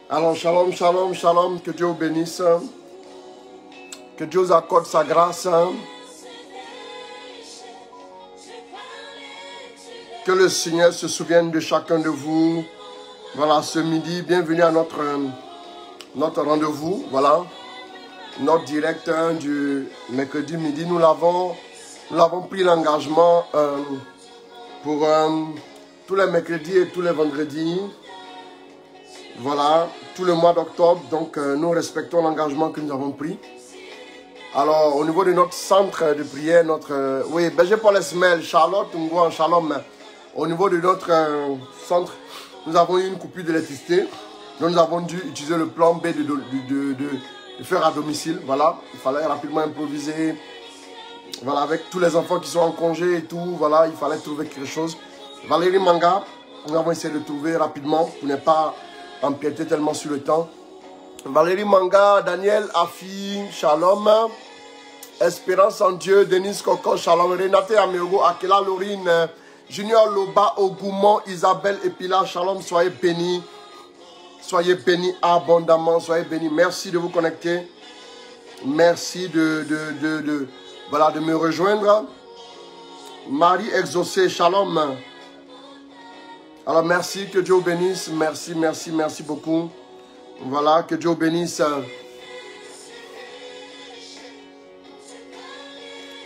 Alors, shalom, shalom, shalom. Que Dieu vous bénisse. Que Dieu vous accorde sa grâce. Que le Seigneur se souvienne de chacun de vous. Voilà, ce midi, bienvenue à notre rendez-vous. Voilà, notre direct du mercredi midi. Nous l'avons pris l'engagement pour tous les mercredis et tous les vendredis. Voilà, tout le mois d'octobre. Donc, nous respectons l'engagement que nous avons pris. Alors, au niveau de notre centre de prière, oui, Berger Paul Esmel, Charlotte, Ngouan, Shalom. Au niveau de notre centre, nous avons eu une coupure d'électricité. Donc, nous avons dû utiliser le plan B de faire à domicile. Voilà, il fallait rapidement improviser. Voilà, avec tous les enfants qui sont en congé et tout. Voilà, il fallait trouver quelque chose. Valérie Manga, nous avons essayé de trouver rapidement pour ne pas empiéter tellement sur le temps. Valérie Manga, Daniel Afi, Shalom. Espérance en Dieu, Denise Coco, Shalom. Renate Améogo, Akela Laurine, Junior Loba, Ogoumon, Isabelle Epila, Shalom. Soyez bénis. Soyez bénis abondamment. Soyez bénis. Merci de vous connecter. Merci de me rejoindre. Marie exaucée, Shalom. Alors merci, que Dieu vous bénisse. Merci, merci, merci beaucoup. Voilà, que Dieu vous bénisse.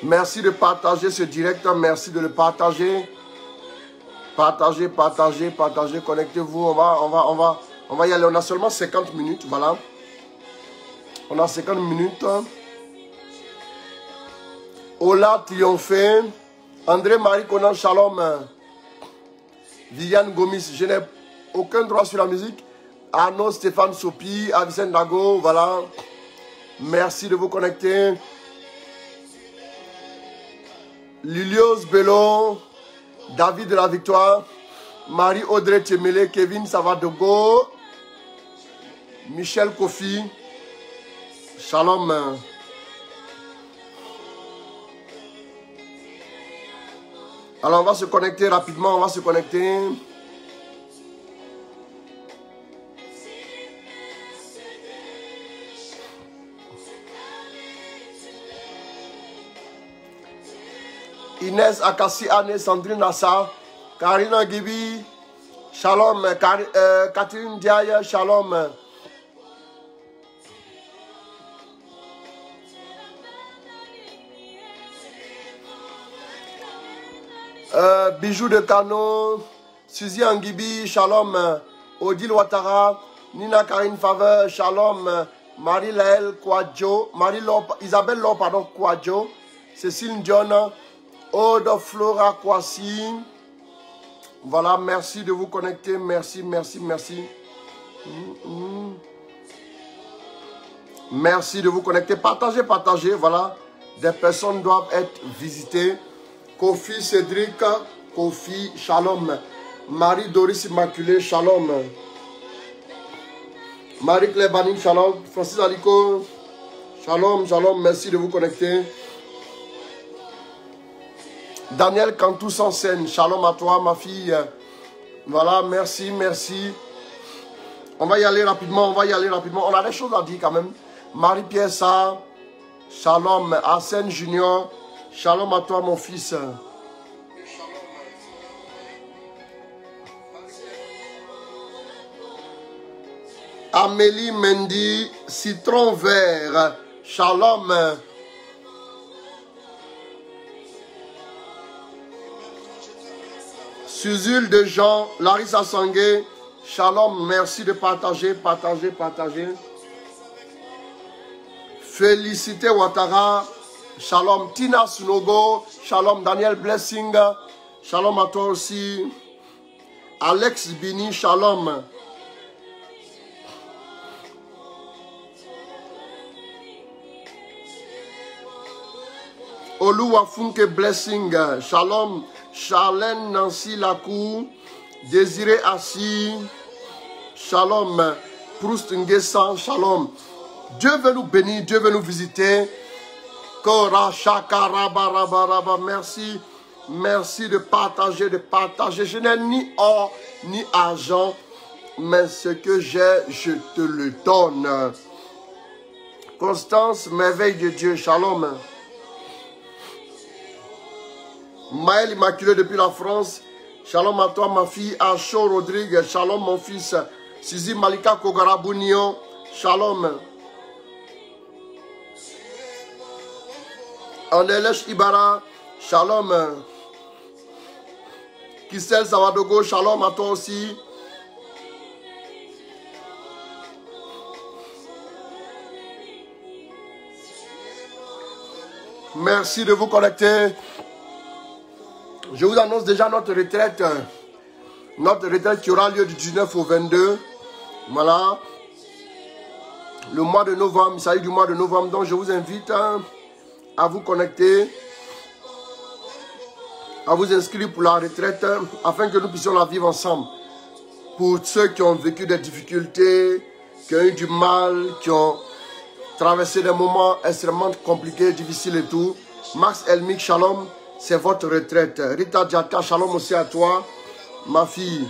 Merci de partager ce direct. Merci de le partager. Partagez, partagez, partagez. Connectez-vous. On va y aller. On a seulement 50 minutes. Voilà. On a 50 minutes. Ola Triomphé. André-Marie Conan, Shalom. Viviane Gomis. Je n'ai aucun droit sur la musique. Arnaud Stéphane Sopi. Avicenne Dago. Voilà. Merci de vous connecter. Lilios Bello, David de la Victoire, Marie-Audrey Tchemele, Kevin Savadogo, Michel Kofi, Shalom. Alors on va se connecter rapidement, on va se connecter. Inès Akassi Anne, Sandrine Nassa, Karina Gibi, Shalom, Catherine Diaye, Shalom. Bijou de Kano, Suzy Angibi, Shalom. Odile Ouattara, Nina Karine Faveur, Shalom. Marie-Laëlle Kouadjo, Isabelle Laure, pardon, Kouadjo, Cécile John. Aude Flora Kwasi. Voilà, merci de vous connecter. Merci, merci, merci. Merci de vous connecter. Partagez, partagez. Voilà, des personnes doivent être visitées. Kofi Cédric, Kofi, Shalom. Marie Doris Immaculée, Shalom. Marie Claire Banin, Shalom. Francis Aliko, Shalom, Shalom. Merci de vous connecter. Daniel Cantou sans scène, Shalom à toi ma fille. Voilà, merci, merci. On va y aller rapidement, on va y aller rapidement. On a des choses à dire quand même. Marie-Pierre Sa, Shalom. Arsène Junior, Shalom à toi mon fils. Amélie Mendy, Citron Vert, Shalom. Suzule de Jean, Larissa Sangué, Shalom, merci de partager, partager, partager. Félicité Ouattara, Shalom. Tina Sunogo, Shalom. Daniel Blessing, Shalom à toi aussi. Alex Bini, Shalom. Oluwafunke Blessing, Shalom. Charlène Nancy Lacour, Désiré Assis, Shalom. Proust Nguessan, Shalom. Dieu veut nous bénir, Dieu veut nous visiter. Kora Shakara Barabaraba, merci. Merci de partager, de partager. Je n'ai ni or ni argent, mais ce que j'ai, je te le donne. Constance, merveille de Dieu, shalom. Maël Immaculé depuis la France, shalom à toi ma fille. Acho Rodrigue, shalom mon fils. Suzy Malika Kogara Bounion, shalom. Andelesh Ibara, shalom. Kisel Savadogo, shalom à toi aussi. Merci de vous connecter. Je vous annonce déjà notre retraite. Notre retraite qui aura lieu du 19 au 22. Voilà. Le mois de novembre, il s'agit du mois de novembre. Donc je vous invite à vous connecter, à vous inscrire pour la retraite, afin que nous puissions la vivre ensemble. Pour ceux qui ont vécu des difficultés, qui ont eu du mal, qui ont traversé des moments extrêmement compliqués, difficiles et tout. Max Elmik, shalom, c'est votre retraite. Rita Diatka, shalom aussi à toi, ma fille.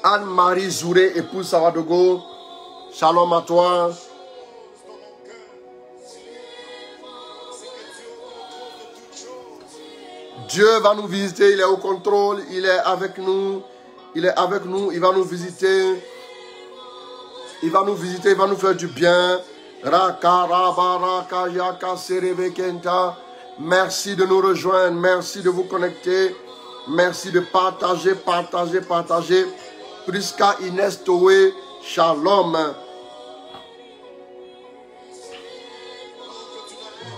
Anne-Marie Zouré, épouse Savadogo, shalom à toi. Dieu va nous visiter, il est au contrôle, il est avec nous, il est avec nous, il va nous visiter. Il va nous visiter, il va nous faire du bien. Merci de nous rejoindre, merci de vous connecter, merci de partager, partager, partager. Priska Inès Toé, shalom.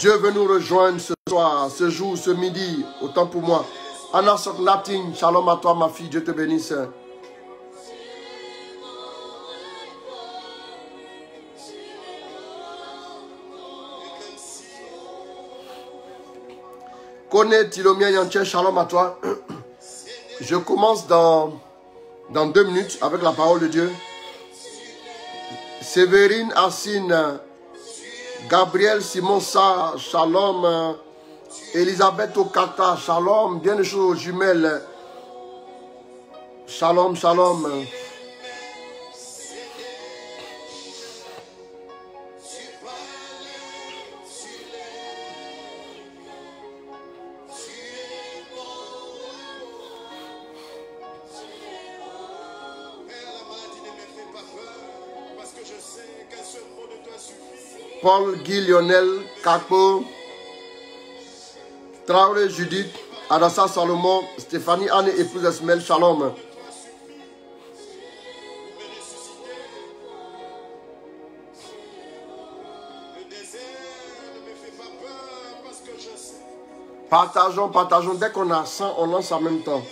Dieu veut nous rejoindre ce soir, ce jour, ce midi, autant pour moi. Anna Soknatin, shalom à toi ma fille, Dieu te bénisse. Kone Tilomia Yanché, shalom à toi. Je commence dans 2 minutes avec la parole de Dieu. Séverine Assine, Gabriel Simonsa, shalom. Elisabeth Okata, shalom. Bien des choses aux jumelles. Shalom, shalom. Paul, Guy, Lionel, Kako, Traoré, Judith, Adassa, Salomon, Stéphanie, Anne et épouse Esmel, shalom. Partageons, partageons. Dès qu'on a 100, on lance en même temps.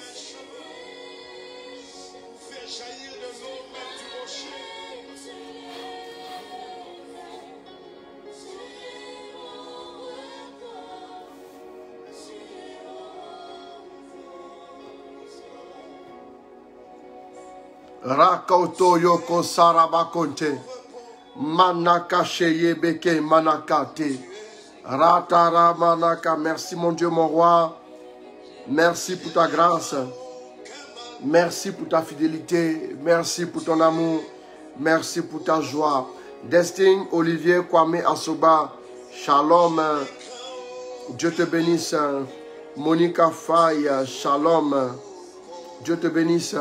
Rakauto yoko sarabakonte. Manaka sheye beke manakate. Ratara manaka. Merci mon Dieu, mon roi. Merci pour ta grâce. Merci pour ta fidélité. Merci pour ton amour. Merci pour ta joie. Destin Olivier Kwame Asoba. Shalom. Dieu te bénisse. Monica Faye. Shalom. Dieu te bénisse.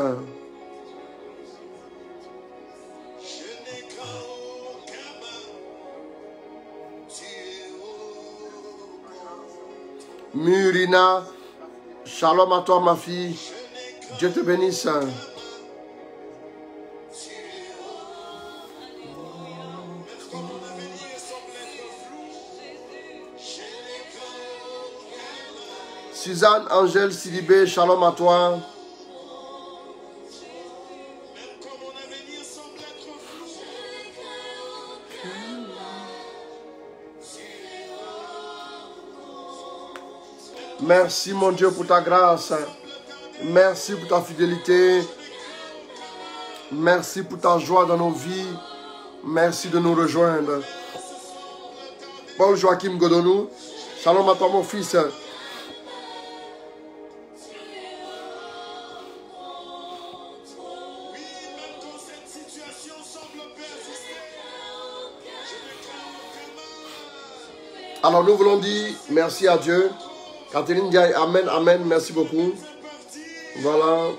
Murina, shalom à toi ma fille, Dieu te bénisse. Suzanne Angèle Sidibé, shalom à toi. Merci mon Dieu pour ta grâce. Merci pour ta fidélité. Merci pour ta joie dans nos vies. Merci de nous rejoindre. Paul Joachim Godonou. Shalom à toi mon fils. Alors nous voulons dire merci à Dieu. Catherine Diaye, amen, amen, merci beaucoup. Voilà.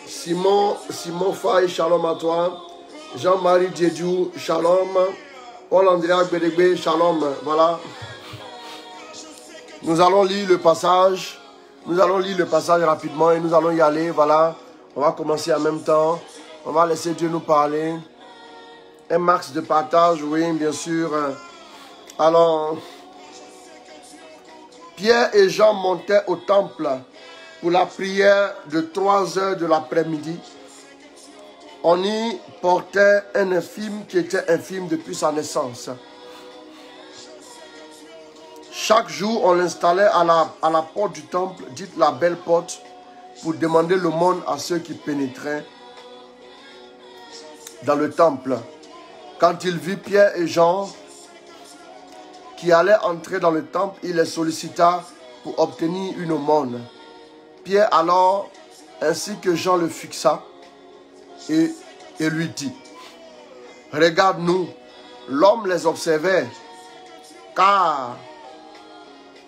Simon Faye, shalom à toi. Jean-Marie Djedjou, shalom. Paul-Andrea Bédégbé, shalom. Voilà. Nous allons lire le passage. Nous allons lire le passage rapidement et nous allons y aller. Voilà. On va commencer en même temps. On va laisser Dieu nous parler. Un max de partage, oui, bien sûr. Alors, Pierre et Jean montaient au temple pour la prière de 3 heures de l'après-midi. On y portait un infirme qui était infirme depuis sa naissance. Chaque jour, on l'installait à la porte du temple, dite la belle porte, pour demander l'aumône à ceux qui pénétraient dans le temple. Quand il vit Pierre et Jean qui allaient entrer dans le temple, il les sollicita pour obtenir une aumône. Pierre alors, ainsi que Jean, le fixa et lui dit: regarde-nous. L'homme les observait, car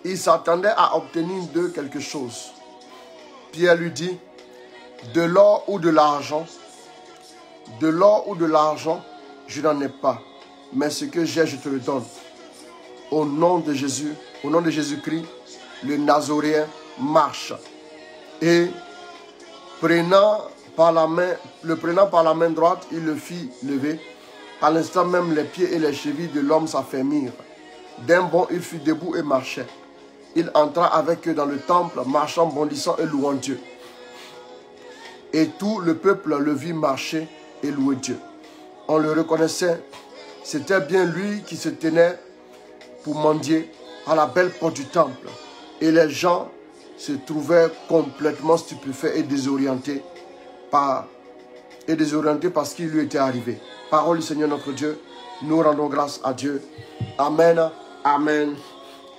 il s'attendait à obtenir d'eux quelque chose. Pierre lui dit: de l'or ou de l'argent? De l'or ou de l'argent, je n'en ai pas, mais ce que j'ai, je te le donne. Au nom de Jésus, au nom de Jésus-Christ, le Nazoréen marche. Et le prenant par la main droite, il le fit lever. À l'instant même, les pieds et les chevilles de l'homme s'affermirent. D'un bond, il fut debout et marchait. Il entra avec eux dans le temple, marchant, bondissant et louant Dieu. Et tout le peuple le vit marcher et louer Dieu. On le reconnaissait. C'était bien lui qui se tenait pour mendier à la belle porte du temple. Et les gens se trouvaient complètement stupéfaits et désorientés parce qu'il lui était arrivé. Parole du Seigneur notre Dieu, nous rendons grâce à Dieu. Amen, amen,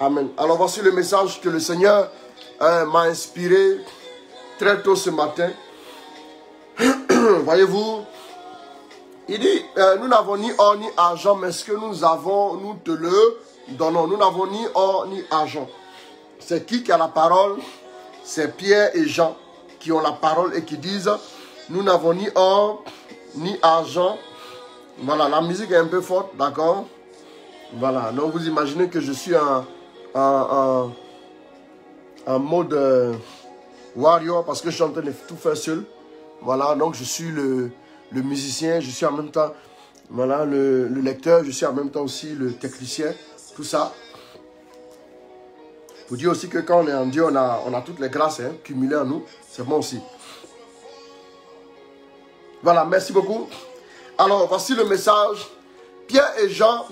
amen. Alors voici le message que le Seigneur m'a inspiré très tôt ce matin. Voyez-vous, il dit, nous n'avons ni or ni argent, mais ce que nous avons, nous te le donnons. Nous n'avons ni or ni argent. C'est qui a la parole? C'est Pierre et Jean qui ont la parole et qui disent, nous n'avons ni or ni argent. Voilà, la musique est un peu forte, d'accord? Voilà, donc vous imaginez que je suis en mode warrior parce que je suis en train de tout faire seul. Voilà, donc je suis le musicien, je suis en même temps, voilà, le lecteur, je suis en même temps aussi le technicien, tout ça. Il faut dire aussi que quand on est en Dieu, on a toutes les grâces cumulées en nous, c'est bon aussi. Voilà, merci beaucoup. Alors, voici le message. Pierre et Jean,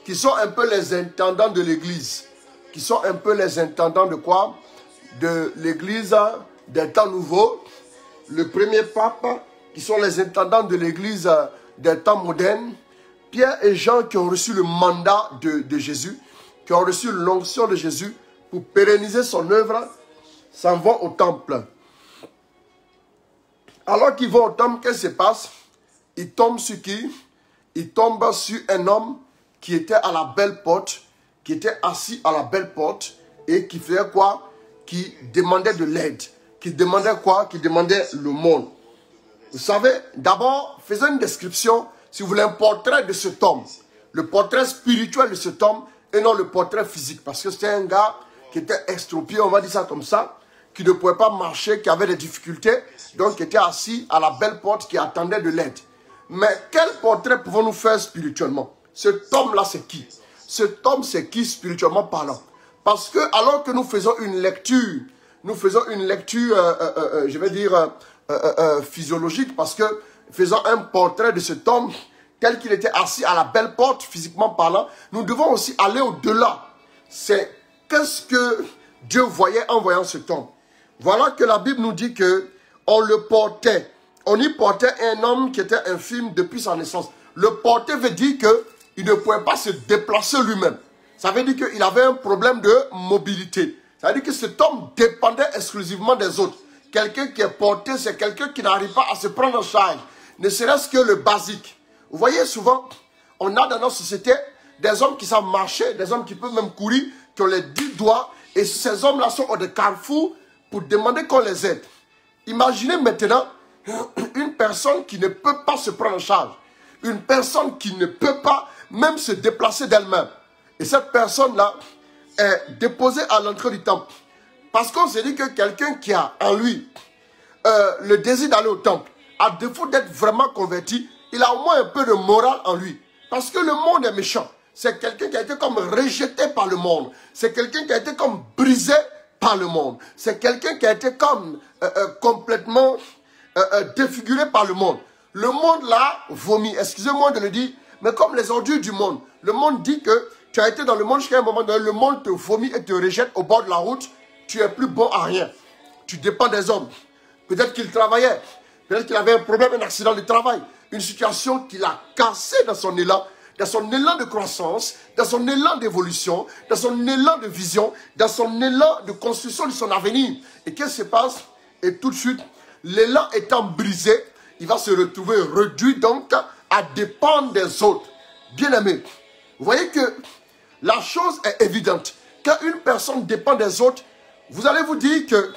qui sont un peu les intendants de l'église, qui sont un peu les intendants de quoi? De l'église des temps nouveaux. Le premier pape, qui sont les intendants de l'église des temps modernes. Pierre et Jean qui ont reçu le mandat de Jésus, qui ont reçu l'onction de Jésus pour pérenniser son œuvre, s'en vont au temple. Alors qu'ils vont au temple, qu'est-ce qui se passe? Ils tombent sur qui? Ils tombent sur un homme qui était à la belle porte, qui était assis à la belle porte et qui faisait quoi? Qui demandait de l'aide. Qui demandait quoi? Qui demandait le monde. Vous savez, d'abord, faisons une description, si vous voulez, un portrait de cet homme. Le portrait spirituel de cet homme et non le portrait physique. Parce que c'était un gars qui était extropié, on va dire ça comme ça, qui ne pouvait pas marcher, qui avait des difficultés, donc qui était assis à la belle porte, qui attendait de l'aide. Mais quel portrait pouvons-nous faire spirituellement? Cet homme-là, c'est qui? Cet homme, c'est qui spirituellement parlant? Parce que alors que nous faisons une lecture, je vais dire, physiologique, parce que faisant un portrait de cet homme, tel qu'il était assis à la belle porte, physiquement parlant, nous devons aussi aller au-delà. C'est qu'est-ce que Dieu voyait en voyant cet homme. Voilà que la Bible nous dit que on le portait. On y portait un homme qui était infirme depuis sa naissance. Le porter veut dire qu'il ne pouvait pas se déplacer lui-même. Ça veut dire qu'il avait un problème de mobilité. Ça veut dire que cet homme dépendait exclusivement des autres. Quelqu'un qui est porté, c'est quelqu'un qui n'arrive pas à se prendre en charge. Ne serait-ce que le basique. Vous voyez souvent, On a dans notre société des hommes qui savent marcher, des hommes qui peuvent même courir, qui ont les 10 doigts. Et ces hommes-là sont au carrefour pour demander qu'on les aide. Imaginez maintenant une personne qui ne peut pas se prendre en charge. Une personne qui ne peut pas même se déplacer d'elle-même. Et cette personne-là est déposée à l'entrée du temple. Parce qu'on se dit que quelqu'un qui a en lui le désir d'aller au temple, à défaut d'être vraiment converti, il a au moins un peu de morale en lui. Parce que le monde est méchant. C'est quelqu'un qui a été comme rejeté par le monde. C'est quelqu'un qui a été comme brisé par le monde. C'est quelqu'un qui a été comme complètement défiguré par le monde. Le monde l'a vomi. Excusez-moi de le dire, mais comme les ordures du monde. Le monde dit que tu as été dans le monde jusqu'à un moment donné, le monde te vomit et te rejette au bord de la route. Tu es plus bon à rien. Tu dépends des hommes. Peut-être qu'il travaillait. Peut-être qu'il avait un problème, un accident de travail. Une situation qui l'a cassé dans son élan de croissance, dans son élan d'évolution, dans son élan de vision, dans son élan de construction de son avenir. Et qu'est-ce qui se passe? Et tout de suite, l'élan étant brisé, il va se retrouver réduit donc à dépendre des autres. Bien aimé, vous voyez que la chose est évidente. Quand une personne dépend des autres, vous allez vous dire que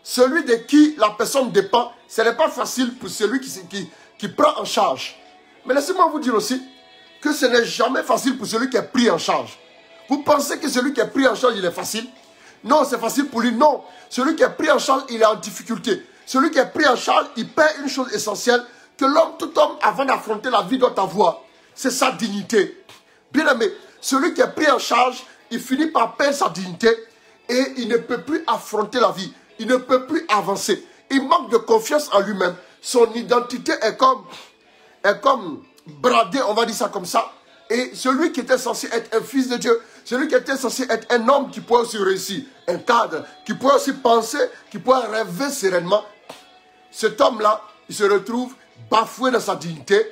celui de qui la personne dépend, ce n'est pas facile pour celui qui prend en charge. Mais laissez-moi vous dire aussi que ce n'est jamais facile pour celui qui est pris en charge. Vous pensez que celui qui est pris en charge, il est facile? Non, c'est facile pour lui. Non, celui qui est pris en charge, il est en difficulté. Celui qui est pris en charge, il perd une chose essentielle que l'homme, tout homme, avant d'affronter la vie, doit avoir. C'est sa dignité. Bien aimé, celui qui est pris en charge, il finit par perdre sa dignité et il ne peut plus affronter la vie. Il ne peut plus avancer. Il manque de confiance en lui-même. Son identité est comme bradée, on va dire ça comme ça. Et celui qui était censé être un fils de Dieu, celui qui était censé être un homme qui pourrait aussi réussir, un cadre, qui pourrait aussi penser, qui pourrait rêver sereinement, cet homme-là, il se retrouve bafoué dans sa dignité,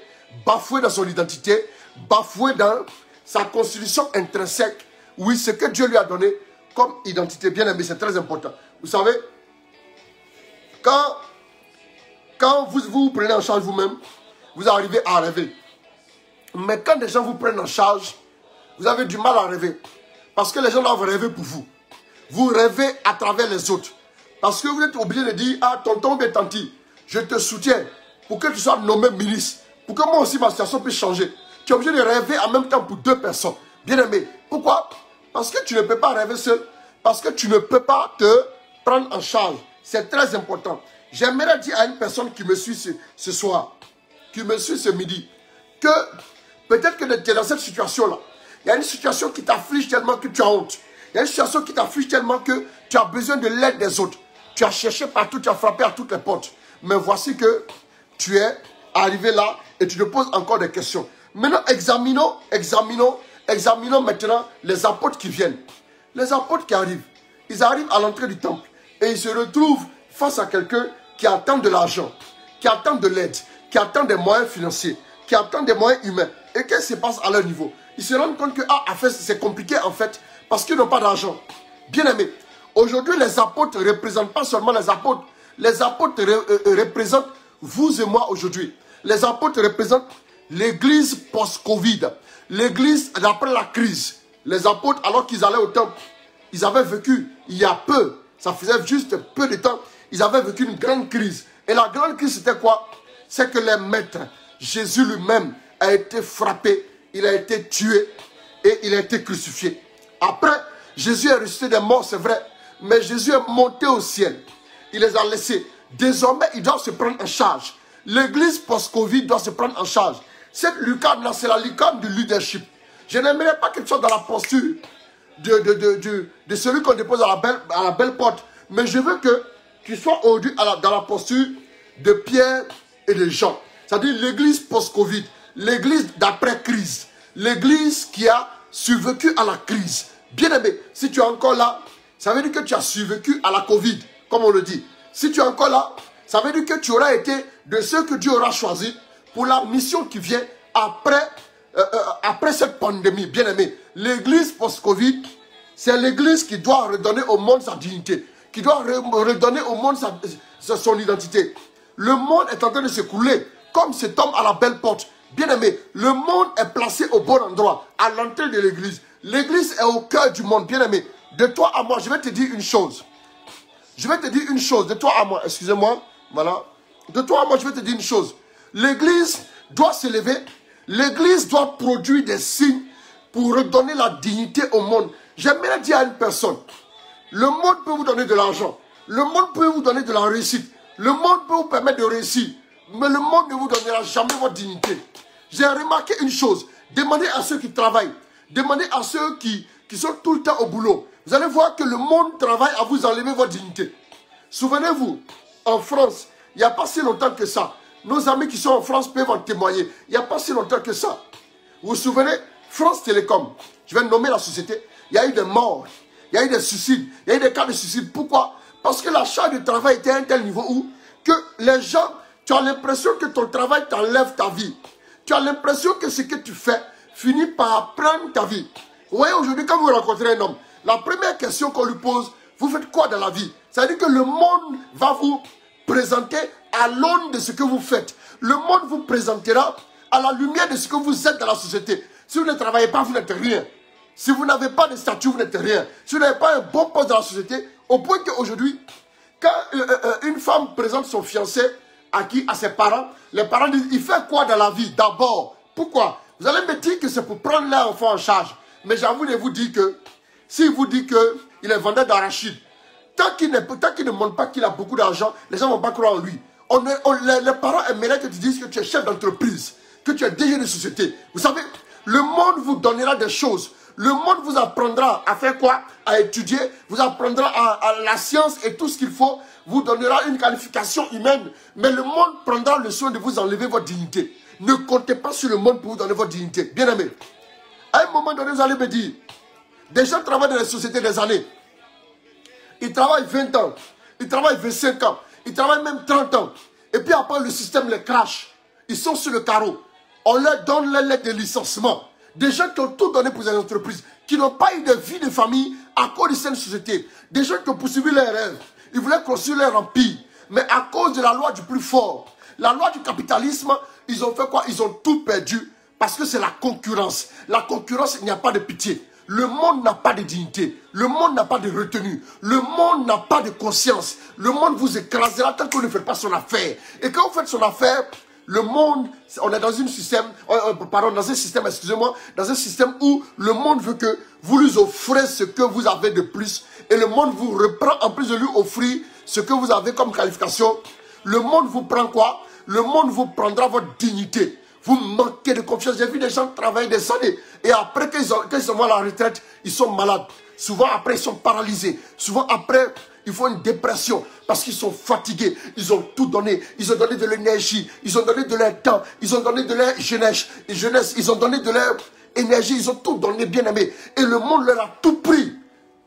bafoué dans son identité, bafoué dans sa constitution intrinsèque. Oui, ce que Dieu lui a donné comme identité. Bien aimé, c'est très important. Vous savez, quand vous prenez en charge vous-même, vous arrivez à rêver. Mais quand des gens vous prennent en charge, vous avez du mal à rêver. Parce que les gens doivent rêver pour vous. Vous rêvez à travers les autres. Parce que vous êtes obligé de dire, ah, tonton ou tanti, je te soutiens pour que tu sois nommé ministre. Pour que moi aussi ma situation puisse changer. Tu es obligé de rêver en même temps pour deux personnes. Bien aimé. Pourquoi? Parce que tu ne peux pas rêver seul. Parce que tu ne peux pas te prendre en charge. C'est très important. J'aimerais dire à une personne qui me suit ce soir, qui me suit ce midi, que peut-être que tu es dans cette situation-là. Il y a une situation qui t'afflige tellement que tu as honte. Il y a une situation qui t'afflige tellement que tu as besoin de l'aide des autres. Tu as cherché partout, tu as frappé à toutes les portes. Mais voici que tu es arrivé là et tu te poses encore des questions. Maintenant, examinons maintenant les apôtres qui viennent. Les apôtres qui arrivent. Ils arrivent à l'entrée du temple et ils se retrouvent face à quelqu'un qui attend de l'argent, qui attend de l'aide, qui attend des moyens financiers, qui attend des moyens humains. Et qu'est-ce qui se passe à leur niveau? Ils se rendent compte que c'est compliqué en fait, parce qu'ils n'ont pas d'argent. Bien aimé, aujourd'hui les apôtres ne représentent pas seulement les apôtres. Les apôtres représentent vous et moi aujourd'hui. Les apôtres représentent l'église post-Covid, l'église d'après la crise. Les apôtres, alors qu'ils allaient au temple, ils avaient vécu il y a peu, ça faisait juste peu de temps, ils avaient vécu une grande crise. Et la grande crise, c'était quoi? C'est que les maîtres, Jésus lui-même, a été frappé, il a été tué et il a été crucifié. Après, Jésus est ressuscité des morts, c'est vrai, mais Jésus est monté au ciel. Il les a laissés. Désormais, ils doivent se prendre en charge. L'église post-Covid doit se prendre en charge. Cette lucarne-là, c'est la lucarne du leadership. Je n'aimerais pas que tu sois dans la posture de celui qu'on dépose à la belle porte. Mais je veux que tu sois aujourd'hui dans la posture de Pierre et de Jean. C'est-à-dire l'église post-Covid, l'église d'après-crise, l'église qui a survécu à la crise. Bien aimé, si tu es encore là, ça veut dire que tu as survécu à la Covid, comme on le dit. Si tu es encore là, ça veut dire que tu auras été de ceux que Dieu aura choisi pour la mission qui vient après cette pandémie. Bien aimé, l'église post-Covid, c'est l'église qui doit redonner au monde sa dignité, qui doit redonner au monde son identité. Le monde est en train de s'écrouler, comme cet homme à la belle porte. Bien-aimé, le monde est placé au bon endroit, à l'entrée de l'église. L'église est au cœur du monde. Bien-aimé, de toi à moi, je vais te dire une chose. Je vais te dire une chose, de toi à moi, excusez-moi, voilà. De toi à moi, je vais te dire une chose. L'église doit s'élever. L'église doit produire des signes pour redonner la dignité au monde. J'aimerais dire à une personne, le monde peut vous donner de l'argent. Le monde peut vous donner de la réussite. Le monde peut vous permettre de réussir. Mais le monde ne vous donnera jamais votre dignité. J'ai remarqué une chose. Demandez à ceux qui travaillent. Demandez à ceux qui sont tout le temps au boulot. Vous allez voir que le monde travaille à vous enlever votre dignité. Souvenez-vous, en France, il n'y a pas si longtemps que ça. Nos amis qui sont en France peuvent en témoigner. Il n'y a pas si longtemps que ça. Vous vous souvenez, France Télécom, je vais nommer la société, il y a eu des morts, il y a eu des suicides, il y a eu des cas de suicide. Pourquoi? Parce que la charge de travail était à un tel niveau où que les gens, tu as l'impression que ton travail t'enlève ta vie. Tu as l'impression que ce que tu fais finit par prendre ta vie. Vous voyez, aujourd'hui, quand vous rencontrez un homme, la première question qu'on lui pose, vous faites quoi dans la vie? Ça veut dire que le monde va vous présenter à l'aune de ce que vous faites. Le monde vous présentera à la lumière de ce que vous êtes dans la société. Si vous ne travaillez pas, vous n'êtes rien. Si vous n'avez pas de statut, vous n'êtes rien. Si vous n'avez pas un bon poste dans la société, au point qu'aujourd'hui, quand une femme présente son fiancé à ses parents, les parents disent, il fait quoi dans la vie d'abord? Pourquoi? Vous allez me dire que c'est pour prendre leur enfant en charge. Mais j'avoue de vous dire que, s'il vous dit qu'il est vendeur d'arachide, tant qu'il ne montre pas qu'il a beaucoup d'argent, les gens ne vont pas croire en lui. Les parents aimeraient que tu dises que tu es chef d'entreprise, que tu es DG de société. Vous savez, le monde vous donnera des choses. Le monde vous apprendra à faire quoi? À étudier, vous apprendra à la science et tout ce qu'il faut, vous donnera une qualification humaine. Mais le monde prendra le soin de vous enlever votre dignité. Ne comptez pas sur le monde pour vous donner votre dignité. Bien aimé, à un moment donné, vous allez me dire, des gens travaillent dans les sociétés des années. Ils travaillent 20 ans, ils travaillent 25 ans, ils travaillent même 30 ans. Et puis après, le système les crache. Ils sont sur le carreau. On leur donne les lettres de licenciement. Des gens qui ont tout donné pour les entreprises, qui n'ont pas eu de vie de famille à cause de cette société. Des gens qui ont poursuivi leurs rêves. Ils voulaient construire leur empire. Mais à cause de la loi du plus fort, la loi du capitalisme, ils ont fait quoi? Ils ont tout perdu parce que c'est la concurrence. La concurrence, il n'y a pas de pitié. Le monde n'a pas de dignité. Le monde n'a pas de retenue. Le monde n'a pas de conscience. Le monde vous écrasera tant que vous ne faites pas son affaire. Et quand vous faites son affaire, le monde, on est dans un système, excusez-moi, dans un système où le monde veut que vous lui offrez ce que vous avez de plus. Et le monde vous reprend, en plus de lui offrir ce que vous avez comme qualification. Le monde vous prend quoi? Le monde vous prendra votre dignité. Vous manquez de confiance. J'ai vu des gens travailler des années. Et après, quand ils sont à la retraite, ils sont malades. Souvent après, ils sont paralysés. Souvent après, ils font une dépression. Parce qu'ils sont fatigués. Ils ont tout donné. Ils ont donné de l'énergie. Ils ont donné de leur temps. Ils ont donné de leur jeunesse. Ils ont donné de leur énergie. Ils ont tout donné, bien aimé. Et le monde leur a tout pris.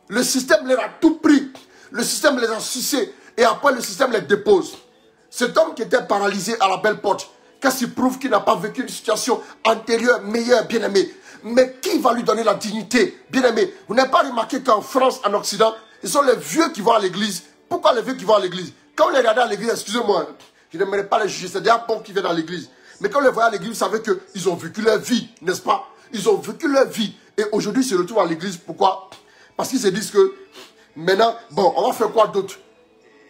Le système leur a tout pris. Le système les a sucés. Et après, le système les dépose. Cet homme qui était paralysé à la belle porte, qu'est-ce qu'il prouve qu'il n'a pas vécu une situation antérieure, meilleure, bien aimé? Mais qui va lui donner la dignité, bien aimé? Vous n'avez pas remarqué qu'en France, en Occident, ce sont les vieux qui vont à l'église. Pourquoi les vieux qui vont à l'église? Quand on les regardait à l'église, excusez-moi, je n'aimerais pas les juger, c'est des apôtres qui viennent à l'église. Mais quand on les voyait à l'église, vous savez qu'ils ont vécu leur vie, n'est-ce pas? Ils ont vécu leur vie. Et aujourd'hui, ils se retrouvent à l'église. Pourquoi? Parce qu'ils se disent que maintenant, bon, on va faire quoi d'autre?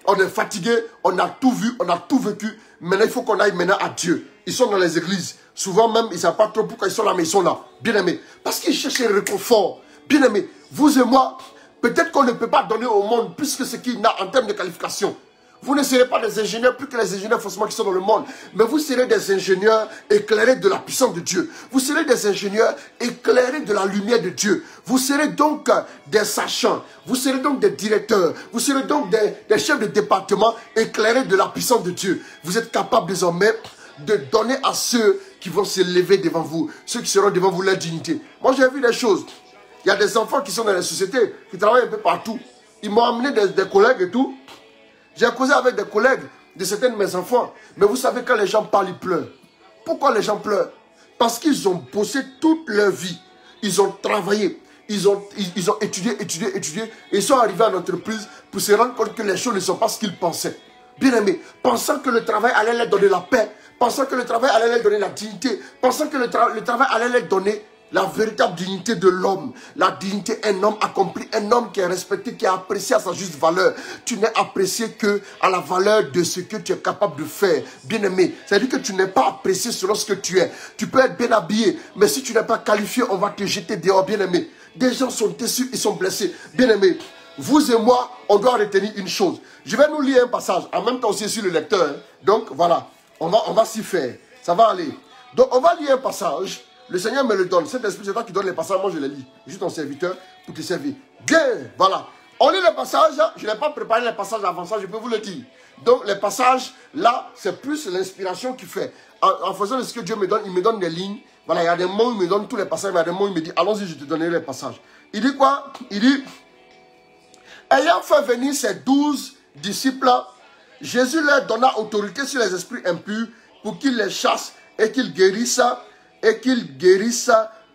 On est fatigué, on a tout vu, on a tout vécu. Maintenant, il faut qu'on aille maintenant à Dieu. Ils sont dans les églises. Souvent même, ils ne savent pas trop pourquoi ils sont là, mais ils sont là. Bien aimés. Parce qu'ils cherchent un réconfort. Bien aimés. Vous et moi, peut-être qu'on ne peut pas donner au monde plus que ce qu'il a en termes de qualification. Vous ne serez pas des ingénieurs plus que les ingénieurs forcément qui sont dans le monde. Mais vous serez des ingénieurs éclairés de la puissance de Dieu. Vous serez des ingénieurs éclairés de la lumière de Dieu. Vous serez donc des sachants. Vous serez donc des directeurs. Vous serez donc des chefs de département éclairés de la puissance de Dieu. Vous êtes capables désormais de donner à ceux qui vont se lever devant vous. Ceux qui seront devant vous leur dignité. Moi j'ai vu des choses. Il y a des enfants qui sont dans les sociétés, qui travaillent un peu partout. Ils m'ont amené des collègues et tout. J'ai causé avec des collègues de certains de mes enfants. Mais vous savez, quand les gens parlent, ils pleurent. Pourquoi les gens pleurent? Parce qu'ils ont bossé toute leur vie. Ils ont travaillé. Ils ont étudié. Et ils sont arrivés à l'entreprise pour se rendre compte que les choses ne sont pas ce qu'ils pensaient. Bien aimés, pensant que le travail allait leur donner la paix. pensant que le travail allait leur donner la dignité, pensant que le travail allait leur donner la véritable dignité de l'homme, la dignité d'un homme accompli, un homme qui est respecté, qui est apprécié à sa juste valeur. Tu n'es apprécié que à la valeur de ce que tu es capable de faire. Bien-aimé, c'est-à-dire que tu n'es pas apprécié selon ce que tu es. Tu peux être bien habillé, mais si tu n'es pas qualifié, on va te jeter dehors, bien-aimé. Des gens sont déçus, ils sont blessés. Bien-aimé, vous et moi, on doit retenir une chose. Je vais nous lire un passage, en même temps aussi sur le lecteur. Hein. Donc voilà, on va s'y faire. Ça va aller. Donc on va lire un passage. Le Seigneur me le donne. Cet esprit, c'est toi qui donne les passages. Moi, je les lis. Je suis ton serviteur pour te servir. Bien, voilà. On lit les passages. Je n'ai pas préparé les passages avant ça, je peux vous le dire. Donc, les passages, là, c'est plus l'inspiration qui fait. En faisant ce que Dieu me donne, il me donne des lignes. Voilà, il y a des mots, il me donne tous les passages. Il y a des mots, il me dit, allons-y, je te donnerai les passages. Il dit quoi? Il dit, ayant fait venir ses 12 disciples, Jésus leur donna autorité sur les esprits impurs pour qu'ils les chassent et qu'ils guérissent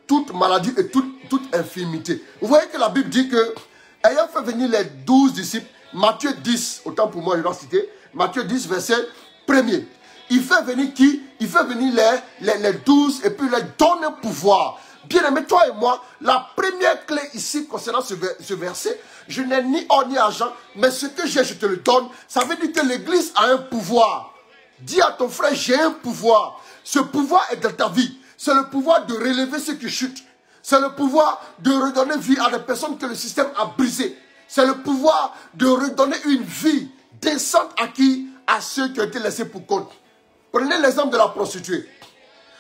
toute maladie et toute infirmité. Vous voyez que la Bible dit que, ayant fait venir les 12 disciples, Matthieu 10, autant pour moi je dois citer, Matthieu 10, verset 1er. Il fait venir qui? Il fait venir les 12 et puis il leur donne un pouvoir. Bien aimé, toi et moi, la première clé ici concernant ce verset, je n'ai ni or ni argent, mais ce que j'ai, je te le donne. Ça veut dire que l'Église a un pouvoir. Dis à ton frère, j'ai un pouvoir. Ce pouvoir est dans ta vie. C'est le pouvoir de relever ceux qui chutent. C'est le pouvoir de redonner vie à des personnes que le système a brisées. C'est le pouvoir de redonner une vie décente à qui? À ceux qui ont été laissés pour compte. Prenez l'exemple de la prostituée.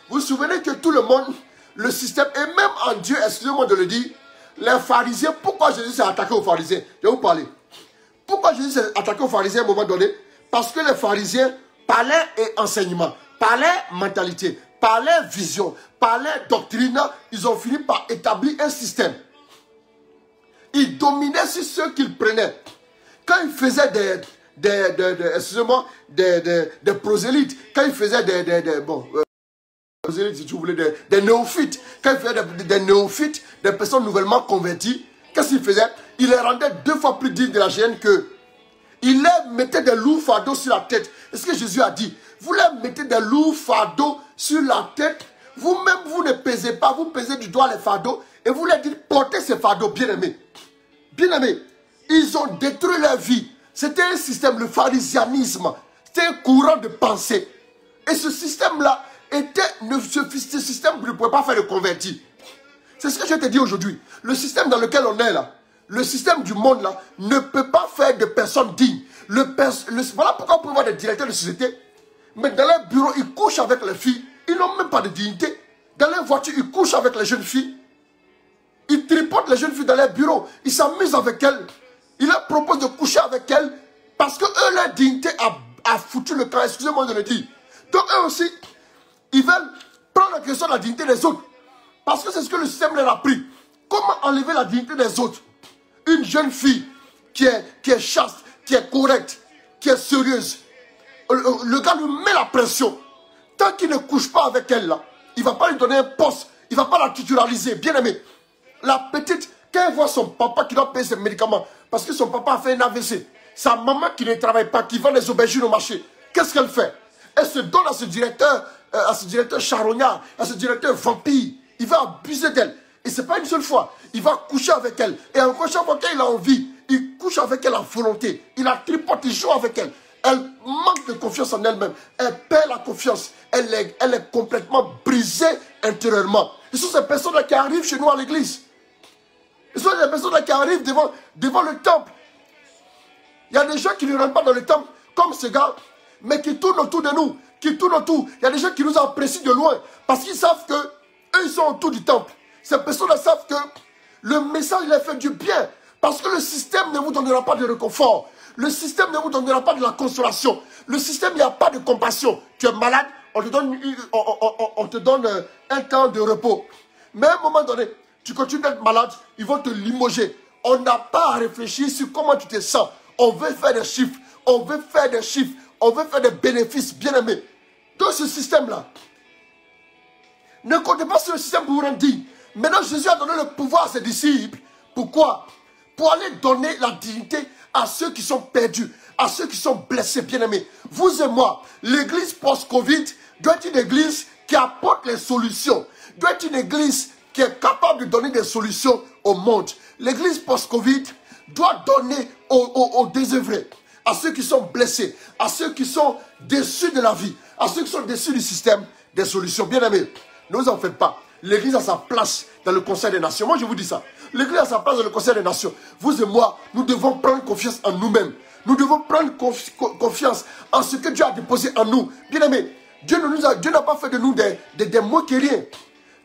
Vous vous souvenez que tout le monde, le système, et même en Dieu, excusez-moi de le dire, les pharisiens, pourquoi Jésus s'est attaqué aux pharisiens? Je vais vous parler. Pourquoi Jésus s'est attaqué aux pharisiens à un moment donné? Parce que les pharisiens parlaient et enseignement, parlaient mentalité, parlaient vision, parlaient doctrine, ils ont fini par établir un système. Ils dominaient sur ceux qu'ils prenaient. Quand ils faisaient excusez-moi, des prosélytes, quand ils faisaient si tu voulais, des néophytes, quand ils faisaient des néophytes, des personnes nouvellement converties, qu'est-ce qu'ils faisaient? Ils les rendaient 2 fois plus dignes de la gêne qu'eux. Ils leur mettaient des lourds fardeaux sur la tête. Est-ce que Jésus a dit? Vous leur mettez des lourds fardeaux sur la tête. Vous-même, vous ne pesez pas. Vous pesez du doigt les fardeaux. Et vous leur dites, portez ces fardeaux, bien-aimés. Bien-aimés, ils ont détruit leur vie. C'était un système, le pharisianisme. C'était un courant de pensée. Et ce système-là, ce système ne pouvait pas faire de convertis. C'est ce que je te dis aujourd'hui. Le système dans lequel on est là, le système du monde là, ne peut pas faire de personnes dignes. Voilà pourquoi on peut voir des directeurs de société, mais dans leur bureau, ils couchent avec les filles. Ils n'ont même pas de dignité. Dans leur voiture, ils couchent avec les jeunes filles. Ils tripotent les jeunes filles dans leur bureau. Ils s'amusent avec elles. Ils leur proposent de coucher avec elles parce que eux, leur dignité a foutu le camp. Excusez-moi de le dire. Donc eux aussi, ils veulent prendre la question de la dignité des autres. Parce que c'est ce que le système leur a pris. Comment enlever la dignité des autres? Une jeune fille qui est chaste, qui est correcte, qui est sérieuse. Le gars lui met la pression. Tant qu'il ne couche pas avec elle, là, il ne va pas lui donner un poste. Il ne va pas la tutoraliser. Bien aimé. La petite, quand elle voit son papa qui doit payer ses médicaments, parce que son papa a fait un AVC, sa maman qui ne travaille pas, qui vend des aubergines au marché, qu'est-ce qu'elle fait? Elle se donne à ce directeur charognard, à ce directeur vampire. Il va abuser d'elle. Et ce n'est pas une seule fois. Il va coucher avec elle. Et encore chaque fois qu'il a envie, il couche avec elle à volonté. Il la tripote, il joue avec elle. Elle manque de confiance en elle-même. Elle perd la confiance. Elle est complètement brisée intérieurement. Ce sont ces personnes-là qui arrivent chez nous à l'église. Ce sont ces personnes-là qui arrivent devant le temple. Il y a des gens qui ne rentrent pas dans le temple comme ce gars, mais qui tournent autour de nous. Qui tournent autour. Il y a des gens qui nous apprécient de loin parce qu'ils savent qu'eux, ils sont autour du temple. Ces personnes-là savent que le message leur fait du bien. Parce que le système ne vous donnera pas de réconfort. Le système ne vous donnera pas de la consolation. Le système, il n'y a pas de compassion. Tu es malade, on te donne un temps de repos. Mais à un moment donné, tu continues d'être malade, ils vont te limoger. On n'a pas à réfléchir sur comment tu te sens. On veut faire des chiffres. On veut faire des chiffres. On veut faire des bénéfices, bien aimés. Dans ce système-là, ne comptez pas sur le système pour vous rendre digne. Maintenant, Jésus a donné le pouvoir à ses disciples. Pourquoi? Pour aller donner la dignité à ceux qui sont perdus, à ceux qui sont blessés, bien-aimés. Vous et moi, l'église post-Covid doit être une église qui apporte les solutions. Doit être une église qui est capable de donner des solutions au monde. L'église post-Covid doit donner aux désœuvrés, à ceux qui sont blessés, à ceux qui sont déçus de la vie, à ceux qui sont déçus du système, des solutions. Bien-aimés, ne vous en faites pas. L'église a sa place dans le Conseil des Nations. Moi, je vous dis ça. L'église a sa place dans le Conseil des Nations. Vous et moi, nous devons prendre confiance en nous-mêmes. Nous devons prendre confiance en ce que Dieu a déposé en nous. Bien-aimés, Dieu n'a pas fait de nous des moqueriens.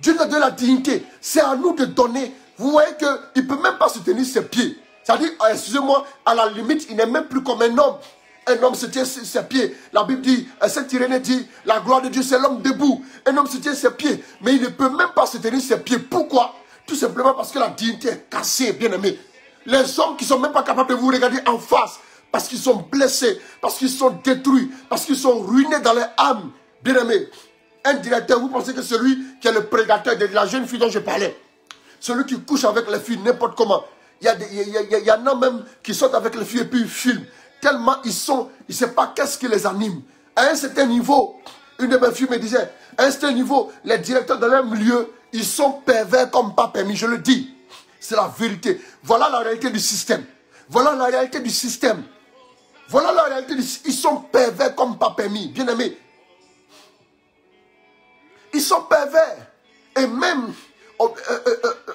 Dieu nous a donné la dignité. C'est à nous de donner. Vous voyez qu'il ne peut même pas se tenir ses pieds. C'est-à-dire, excusez-moi, à la limite, il n'est même plus comme un homme. Un homme se tient sur ses pieds. La Bible dit, Saint Irénée dit, la gloire de Dieu, c'est l'homme debout. Un homme se tient sur ses pieds, mais il ne peut même pas se tenir sur ses pieds. Pourquoi? Tout simplement parce que la dignité est cassée, bien aimé. Les hommes qui ne sont même pas capables de vous regarder en face, parce qu'ils sont blessés, parce qu'ils sont détruits, parce qu'ils sont ruinés dans leur âme, bien aimé. Un directeur, vous pensez que celui qui est le prédateur de la jeune fille dont je parlais, celui qui couche avec les filles n'importe comment, il y en a même qui sortent avec les filles et puis ils filment. Tellement ils ne savent pas qu'est-ce qui les anime. À un certain niveau, une de mes filles me disait, à un certain niveau, les directeurs de leur milieu, ils sont pervers comme pas permis, je le dis. C'est la vérité. Voilà la réalité du système. Voilà la réalité du système. Voilà la réalité du système. Ils sont pervers comme pas permis, bien aimés. Ils sont pervers. Et même,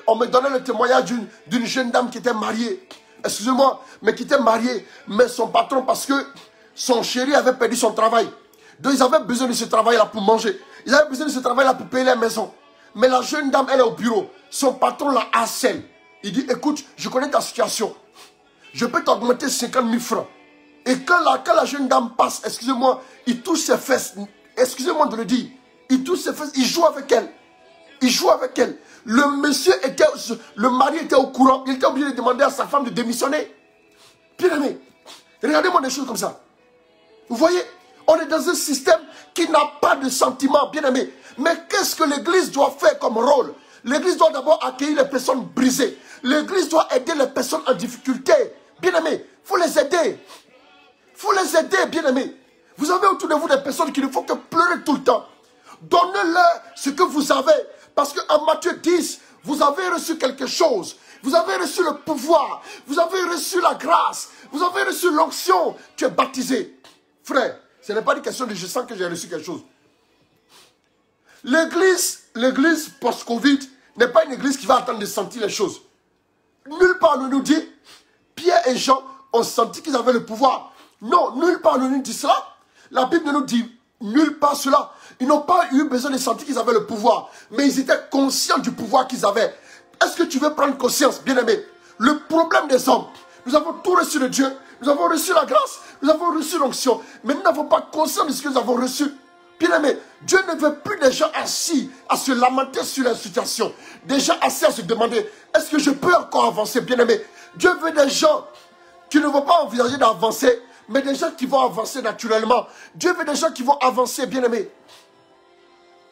on me donnait le témoignage d'une jeune dame qui était mariée. Excusez-moi, mais qui était mariée, mais son patron, parce que son chéri avait perdu son travail. Donc ils avaient besoin de ce travail-là pour manger. Ils avaient besoin de ce travail-là pour payer la maison. Mais la jeune dame, elle est au bureau. Son patron la harcèle. Il dit, écoute, je connais ta situation. Je peux t'augmenter 50 000 francs. Et quand la jeune dame passe, excusez-moi, il touche ses fesses. Excusez-moi de le dire. Il touche ses fesses, il joue avec elle. Il joue avec elle. Le mari était au courant. Il était obligé de demander à sa femme de démissionner. Bien aimé, regardez-moi des choses comme ça. Vous voyez, on est dans un système qui n'a pas de sentiments, bien aimé. Mais qu'est-ce que l'église doit faire comme rôle? L'église doit d'abord accueillir les personnes brisées. L'église doit aider les personnes en difficulté. Bien aimé, il faut les aider. Il faut les aider, bien aimé. Vous avez autour de vous des personnes qui ne font que pleurer tout le temps. Donnez-leur ce que vous avez. Parce qu'en Matthieu 10, vous avez reçu quelque chose. Vous avez reçu le pouvoir. Vous avez reçu la grâce. Vous avez reçu l'onction. Tu es baptisé. Frère, ce n'est pas une question de je sens que j'ai reçu quelque chose. L'église post-Covid n'est pas une église qui va attendre de sentir les choses. Nulle part ne nous dit, Pierre et Jean ont senti qu'ils avaient le pouvoir. Non, nulle part ne nous dit cela. La Bible ne nous dit nulle part cela. Ils n'ont pas eu besoin de sentir qu'ils avaient le pouvoir. Mais ils étaient conscients du pouvoir qu'ils avaient. Est-ce que tu veux prendre conscience, bien-aimé? Le problème des hommes, nous avons tout reçu de Dieu. Nous avons reçu la grâce. Nous avons reçu l'onction. Mais nous n'avons pas conscience de ce que nous avons reçu. Bien-aimé, Dieu ne veut plus des gens assis à se lamenter sur la situation. Des gens assis à se demander, est-ce que je peux encore avancer, bien-aimé? Dieu veut des gens qui ne vont pas envisager d'avancer, mais des gens qui vont avancer naturellement. Dieu veut des gens qui vont avancer, bien-aimé.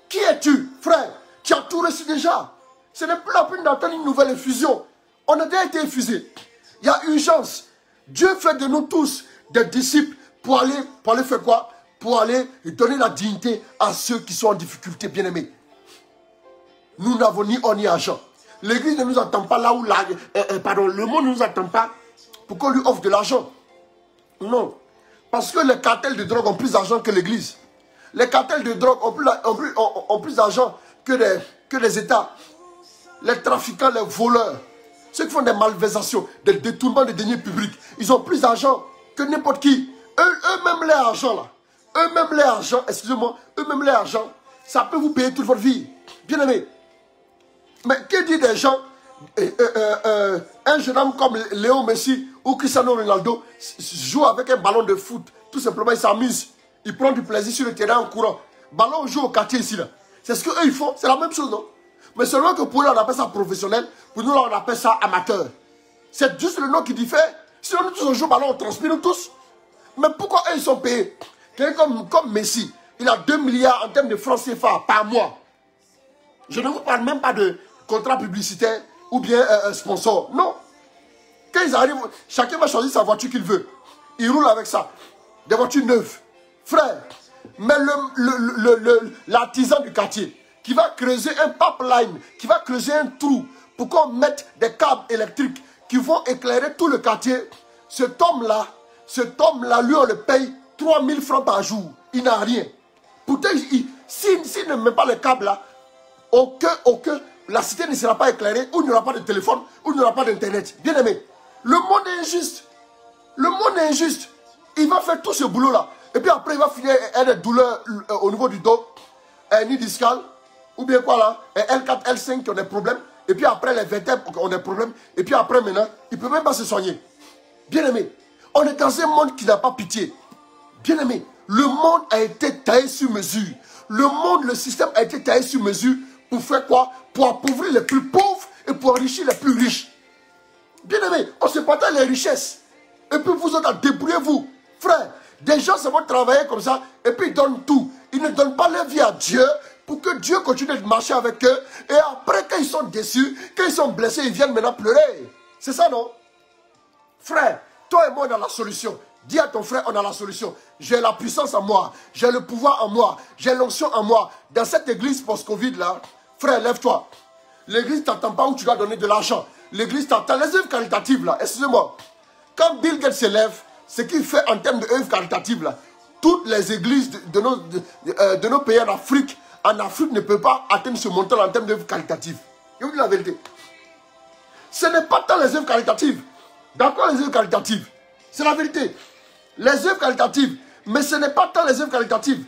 Qui es-tu, frère? Tu as tout reçu déjà. Ce n'est plus la peine d'attendre une nouvelle effusion. On a déjà été effusé. Il y a urgence. Dieu fait de nous tous des disciples pour aller faire quoi? Pour aller donner la dignité à ceux qui sont en difficulté, bien-aimés. Nous n'avons ni or ni argent. L'église ne nous attend pas là où le monde ne nous attend pas pour qu'on lui offre de l'argent. Non. Parce que les cartels de drogue ont plus d'argent que l'église. Les cartels de drogue ont plus d'argent que les États. Les trafiquants, les voleurs, ceux qui font des malversations, des détournements de deniers publics, ils ont plus d'argent que n'importe qui. Eux-mêmes leur argent là. Eux-mêmes leur argent, excusez-moi, eux-mêmes leur argent, ça peut vous payer toute votre vie. Bien aimé. Mais que dit des gens, un jeune homme comme Léo Messi ou Cristiano Ronaldo joue avec un ballon de foot. Tout simplement, il s'amuse. Il prend du plaisir sur le terrain en courant. Ballon joue au quartier ici là. C'est ce qu'eux ils font. C'est la même chose, non? Mais seulement que pour eux, on appelle ça professionnel. Pour nous, là, on appelle ça amateur. C'est juste le nom qui diffère. Sinon, nous tous, on joue au ballon, on transpire nous tous. Mais pourquoi eux, ils sont payés? Quelqu'un comme Messi, il a 2 milliards en termes de francs CFA par mois. Je ne vous parle même pas de contrat publicitaire ou bien sponsor. Non. Quand ils arrivent, chacun va choisir sa voiture qu'il veut. Ils roulent avec ça. Des voitures neuves. Frère, mais l'artisan du quartier qui va creuser un pipeline, qui va creuser un trou pour qu'on mette des câbles électriques qui vont éclairer tout le quartier, cet homme-là, lui, on le paye 3000 francs par jour. Il n'a rien. Pourtant, s'il ne met pas les câbles là, la cité ne sera pas éclairée, ou il n'y aura pas de téléphone, ou il n'y aura pas d'internet. Bien aimé, le monde est injuste. Le monde est injuste. Il va faire tout ce boulot-là. Et puis après, il va finir avec des douleurs au niveau du dos, un nid discal, ou bien quoi là, un L4, L5 qui ont des problèmes. Et puis après, les vertèbres qui ont des problèmes. Et puis après, maintenant, il ne peut même pas se soigner. Bien aimé, on est dans un monde qui n'a pas pitié. Bien aimé, le monde a été taillé sur mesure. Le système a été taillé sur mesure pour faire quoi? Pour appauvrir les plus pauvres et pour enrichir les plus riches. Bien aimé, on se partage les richesses. Et puis vous autres, débrouillez-vous. Frère, des gens se vont travailler comme ça et puis ils donnent tout. Ils ne donnent pas leur vie à Dieu pour que Dieu continue de marcher avec eux. Et après, quand ils sont déçus, quand ils sont blessés, ils viennent maintenant pleurer. C'est ça, non? Frère, toi et moi, on a la solution. Dis à ton frère, on a la solution. J'ai la puissance en moi. J'ai le pouvoir en moi. J'ai l'onction en moi. Dans cette église post-Covid là, frère, lève-toi. L'église ne t'attend pas où tu dois donner de l'argent. L'église t'attend. Les œuvres caritatives là, excusez-moi. Quand Bill Gates s'élève, ce qu'il fait en termes d'œuvres caritatives là, toutes les églises de nos pays en Afrique ne peuvent pas atteindre ce montant en termes d'œuvres caritatives. Je vous dis la vérité. Ce n'est pas tant les œuvres caritatives. D'accord, les œuvres caritatives. C'est la vérité. Les œuvres caritatives. Mais ce n'est pas tant les œuvres caritatives.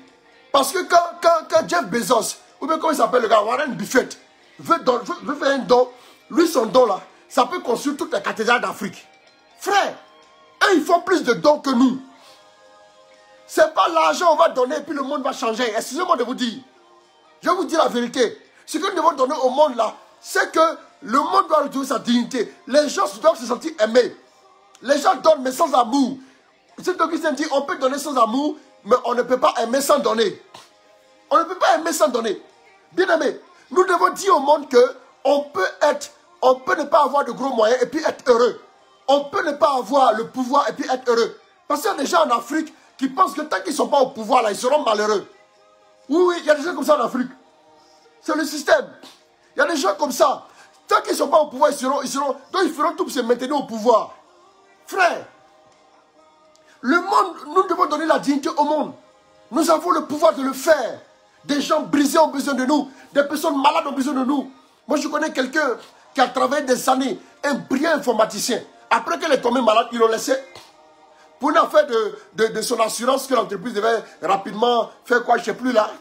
Parce que quand Jeff Bezos, ou bien comment il s'appelle le gars, Warren Buffett, veut faire un don, lui son don là, ça peut construire toutes les cathédrales d'Afrique. Frère, eux ils font plus de dons que nous. C'est pas l'argent on va donner et puis le monde va changer. Excusez-moi de vous dire. Je vous dis la vérité. Ce que nous devons donner au monde là, c'est que le monde doit retrouver sa dignité. Les gens doivent se sentir aimés. Les gens donnent mais sans amour. C'est Augustin dit, on peut donner sans amour, mais on ne peut pas aimer sans donner. On ne peut pas aimer sans donner. Bien aimé, nous devons dire au monde que on peut ne pas avoir de gros moyens et puis être heureux. On peut ne pas avoir le pouvoir et puis être heureux. Parce qu'il y a des gens en Afrique qui pensent que tant qu'ils ne sont pas au pouvoir là, ils seront malheureux. Oui, il y a des gens comme ça en Afrique. C'est le système. Il y a des gens comme ça. Tant qu'ils ne sont pas au pouvoir, donc ils feront tout pour se maintenir au pouvoir. Frère, le monde, nous devons donner la dignité au monde. Nous avons le pouvoir de le faire. Des gens brisés ont besoin de nous. Des personnes malades ont besoin de nous. Moi, je connais quelqu'un qui a travaillé des années, un brillant informaticien. Après qu'elle est tombée malade, ils l'ont laissé pour une affaire de son assurance que l'entreprise devait rapidement faire quoi, je ne sais plus là.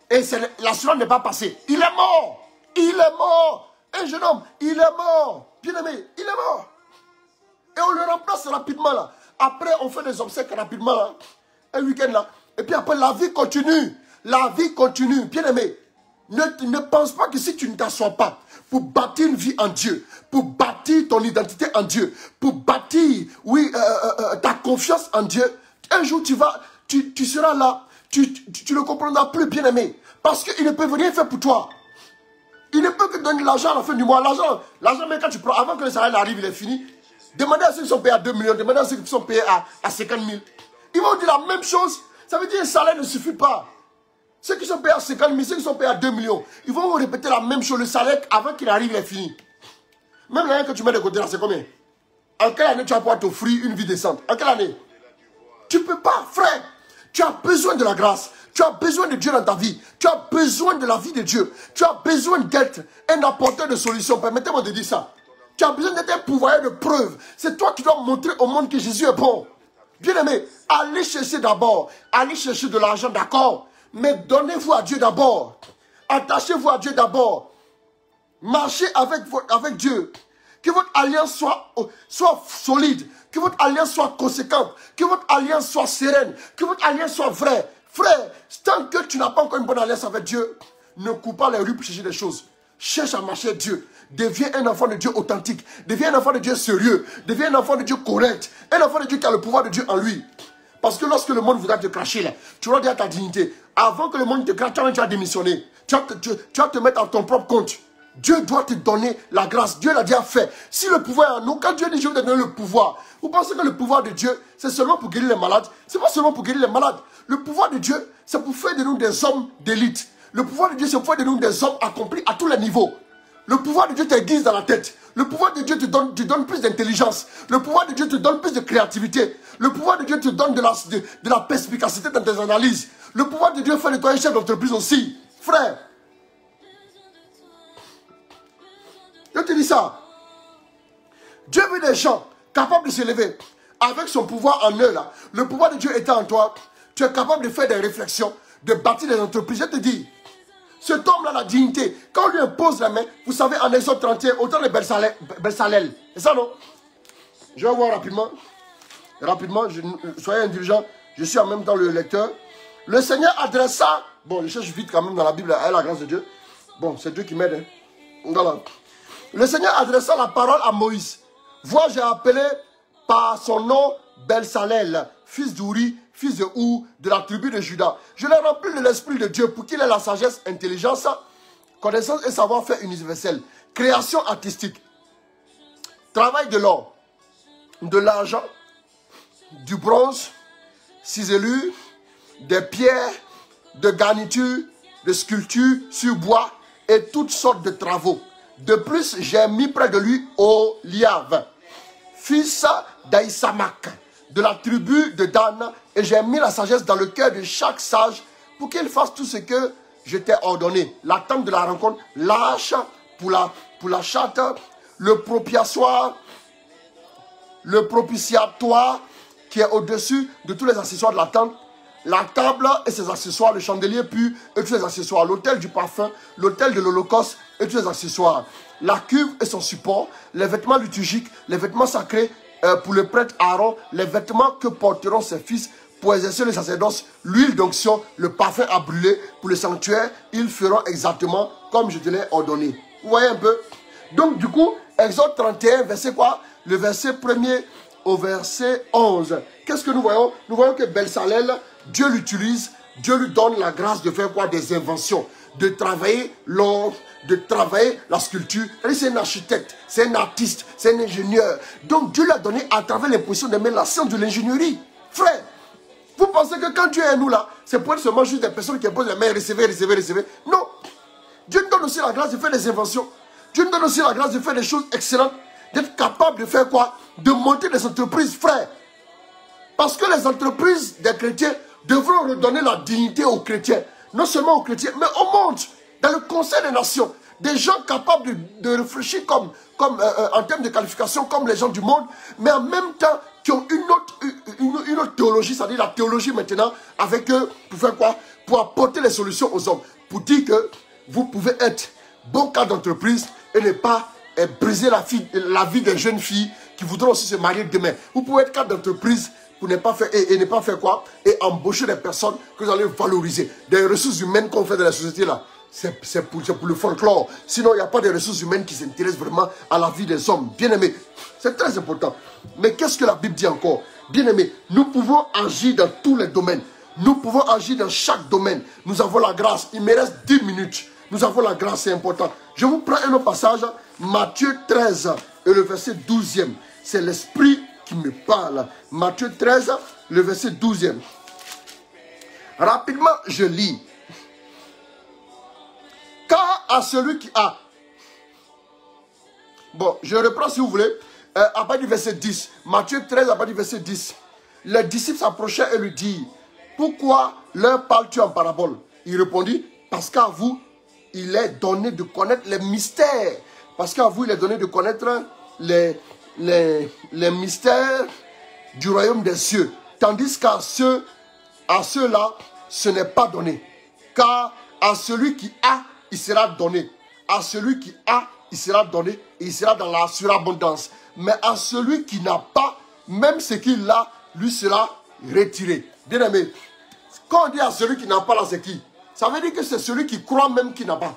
Et l'assurance n'est pas passée. Il est mort. Il est mort. Un jeune homme, il est mort. Bien aimé, il est mort. Et on le remplace rapidement là. Après, on fait des obsèques rapidement là. Un week-end là. Et puis après, la vie continue. La vie continue. Bien aimé, ne pense pas que si tu ne t'assois pas pour bâtir une vie en Dieu, pour bâtir ton identité en Dieu, pour bâtir, oui, ta confiance en Dieu, un jour tu seras là, tu ne comprendras plus, bien aimé. Parce qu'il ne peut rien faire pour toi. Il ne peut que donner l'argent à la fin du mois. L'argent, même quand tu prends, avant que le salaire arrive, il est fini. Demandez à ceux qui sont payés à 2 millions, demandez à ceux qui sont payés à 50 000. Ils vont dire la même chose. Ça veut dire que le salaire ne suffit pas. Ceux qui sont payés à 50 000, ceux qui sont payés à 2 millions, ils vont vous répéter la même chose. Le salaire, avant qu'il arrive, il est fini. Même l'année que tu mets de côté là, c'est combien? En quelle année tu vas pouvoir t'offrir une vie décente? En quelle année? Tu ne peux pas, frère. Tu as besoin de la grâce. Tu as besoin de Dieu dans ta vie. Tu as besoin de la vie de Dieu. Tu as besoin d'être un apporteur de solutions. Permettez-moi de dire ça. Tu as besoin d'être un pourvoyeur de preuves. C'est toi qui dois montrer au monde que Jésus est bon. Bien aimé, allez chercher d'abord. Allez chercher de l'argent, d'accord. Mais donnez-vous à Dieu d'abord. Attachez-vous à Dieu d'abord. Marchez avec Dieu. Que votre alliance soit solide. Que votre alliance soit conséquente. Que votre alliance soit sereine. Que votre alliance soit vraie. Frère, tant que tu n'as pas encore une bonne alliance avec Dieu, ne cours pas les rues pour chercher des choses. Cherche à marcher avec Dieu. Deviens un enfant de Dieu authentique. Deviens un enfant de Dieu sérieux. Deviens un enfant de Dieu correct. Un enfant de Dieu qui a le pouvoir de Dieu en lui. Parce que lorsque le monde voudra te cracher, là, tu vas dire à ta dignité. Avant que le monde te crache, tu vas démissionner. Tu vas te mettre à ton propre compte. Dieu doit te donner la grâce. Dieu l'a déjà fait. Si le pouvoir est en nous, quand Dieu dit je vais te donner le pouvoir, vous pensez que le pouvoir de Dieu, c'est seulement pour guérir les malades? Ce n'est pas seulement pour guérir les malades. Le pouvoir de Dieu, c'est pour faire de nous des hommes d'élite. Le pouvoir de Dieu, c'est pour faire de nous des hommes accomplis à tous les niveaux. Le pouvoir de Dieu t'aiguise dans la tête. Le pouvoir de Dieu te donne plus d'intelligence. Le pouvoir de Dieu te donne plus de créativité. Le pouvoir de Dieu te donne de la perspicacité dans tes analyses. Le pouvoir de Dieu fait de toi un chef d'entreprise aussi. Frère, je te dis ça. Dieu veut des gens capables de se lever avec son pouvoir en eux là. Le pouvoir de Dieu étant en toi, tu es capable de faire des réflexions, de bâtir des entreprises. Je te dis, cet homme-là, la dignité, quand on lui impose la main, vous savez, en Exode 31, autant de Belsalel. C'est ça, non? Je vais voir rapidement. Rapidement, soyez indulgents. Je suis en même temps le lecteur. Le Seigneur adressa, bon, je cherche vite quand même dans la Bible, à la grâce de Dieu. Bon, c'est Dieu qui m'aide. Hein. Voilà. Le Seigneur adressa la parole à Moïse. Vois, j'ai appelé par son nom Belsalel, fils d'Uri, fils de Hou, de la tribu de Juda. Je l'ai rempli de l'Esprit de Dieu pour qu'il ait la sagesse, intelligence, connaissance et savoir-faire universel. Création artistique. Travail de l'or, de l'argent, du bronze, ciselure, des pierres, de garnitures, de sculptures sur bois et toutes sortes de travaux. De plus, j'ai mis près de lui Oliav, fils d'Aïsamak, de la tribu de Dan, et j'ai mis la sagesse dans le cœur de chaque sage pour qu'il fasse tout ce que je t'ai ordonné. La tente de la rencontre, l'arche pour la chatte, le propitiatoire qui est au-dessus de tous les accessoires de la tente, la table et ses accessoires, le chandelier pur et tous les accessoires, l'autel du parfum, l'autel de l'holocauste et tous les accessoires, la cuve et son support, les vêtements liturgiques, les vêtements sacrés pour le prêtre Aaron, les vêtements que porteront ses fils pour exercer le sacerdoce, l'huile d'onction, le parfum à brûler pour le sanctuaire, ils feront exactement comme je te l'ai ordonné. Vous voyez un peu? Donc du coup, Exode 31, verset quoi? Le verset 1er au verset 11. Qu'est-ce que nous voyons? Nous voyons que Belsalel, Dieu l'utilise, Dieu lui donne la grâce de faire quoi? Des inventions, de travailler l'or, de travailler la sculpture. C'est un architecte, c'est un artiste, c'est un ingénieur. Donc Dieu lui a donné à travers l'impression de mettre la science de l'ingénierie. Frère, vous pensez que quand Dieu est nous là, c'est pour être seulement juste des personnes qui posent les mains, recevez. Non. Dieu nous donne aussi la grâce de faire des inventions. Dieu nous donne aussi la grâce de faire des choses excellentes. D'être capable de faire quoi? De monter des entreprises, frère. Parce que les entreprises des chrétiens devront redonner la dignité aux chrétiens. Non seulement aux chrétiens, mais au monde. Dans le Conseil des Nations. Des gens capables de réfléchir en termes de qualification comme les gens du monde. Mais en même temps, qui ont une autre théologie. C'est-à-dire la théologie maintenant. Avec eux, pour faire quoi? Pour apporter les solutions aux hommes. Pour dire que vous pouvez être bon cadre d'entreprise et ne pas briser la vie des jeunes filles qui voudront aussi se marier demain. Vous pouvez être cadre d'entreprise pour ne pas faire et ne pas faire quoi? Et embaucher des personnes que vous allez valoriser. Des ressources humaines qu'on fait dans la société là. C'est pour le folklore. Sinon, il n'y a pas de ressources humaines qui s'intéressent vraiment à la vie des hommes. Bien aimé, c'est très important. Mais qu'est-ce que la Bible dit encore? Bien aimé, nous pouvons agir dans tous les domaines. Nous pouvons agir dans chaque domaine. Nous avons la grâce. Il me reste 10 minutes. Nous avons la grâce, c'est important. Je vous prends un autre passage, Matthieu 13 et le verset 12e. C'est l'esprit qui me parle. Matthieu 13, le verset 12e. Rapidement, je lis. Car à celui qui a... Bon, je reprends si vous voulez. À partir du verset 10. Matthieu 13, à partir du verset 10. Les disciples s'approchaient et lui dirent, pourquoi leur parles-tu en parabole? Il répondit, parce qu'à vous, il est donné de connaître les mystères. Parce qu'à vous, il est donné de connaître les mystères du royaume des cieux. Tandis qu'à ceux-là, ce n'est pas donné. Car à celui qui a, il sera donné. À celui qui a, il sera donné. Et il sera dans la surabondance. Mais à celui qui n'a pas, même ce qu'il a, lui sera retiré. Bien aimé, quand on dit à celui qui n'a pas là, c'est qui? Ça veut dire que c'est celui qui croit même qu'il n'a pas.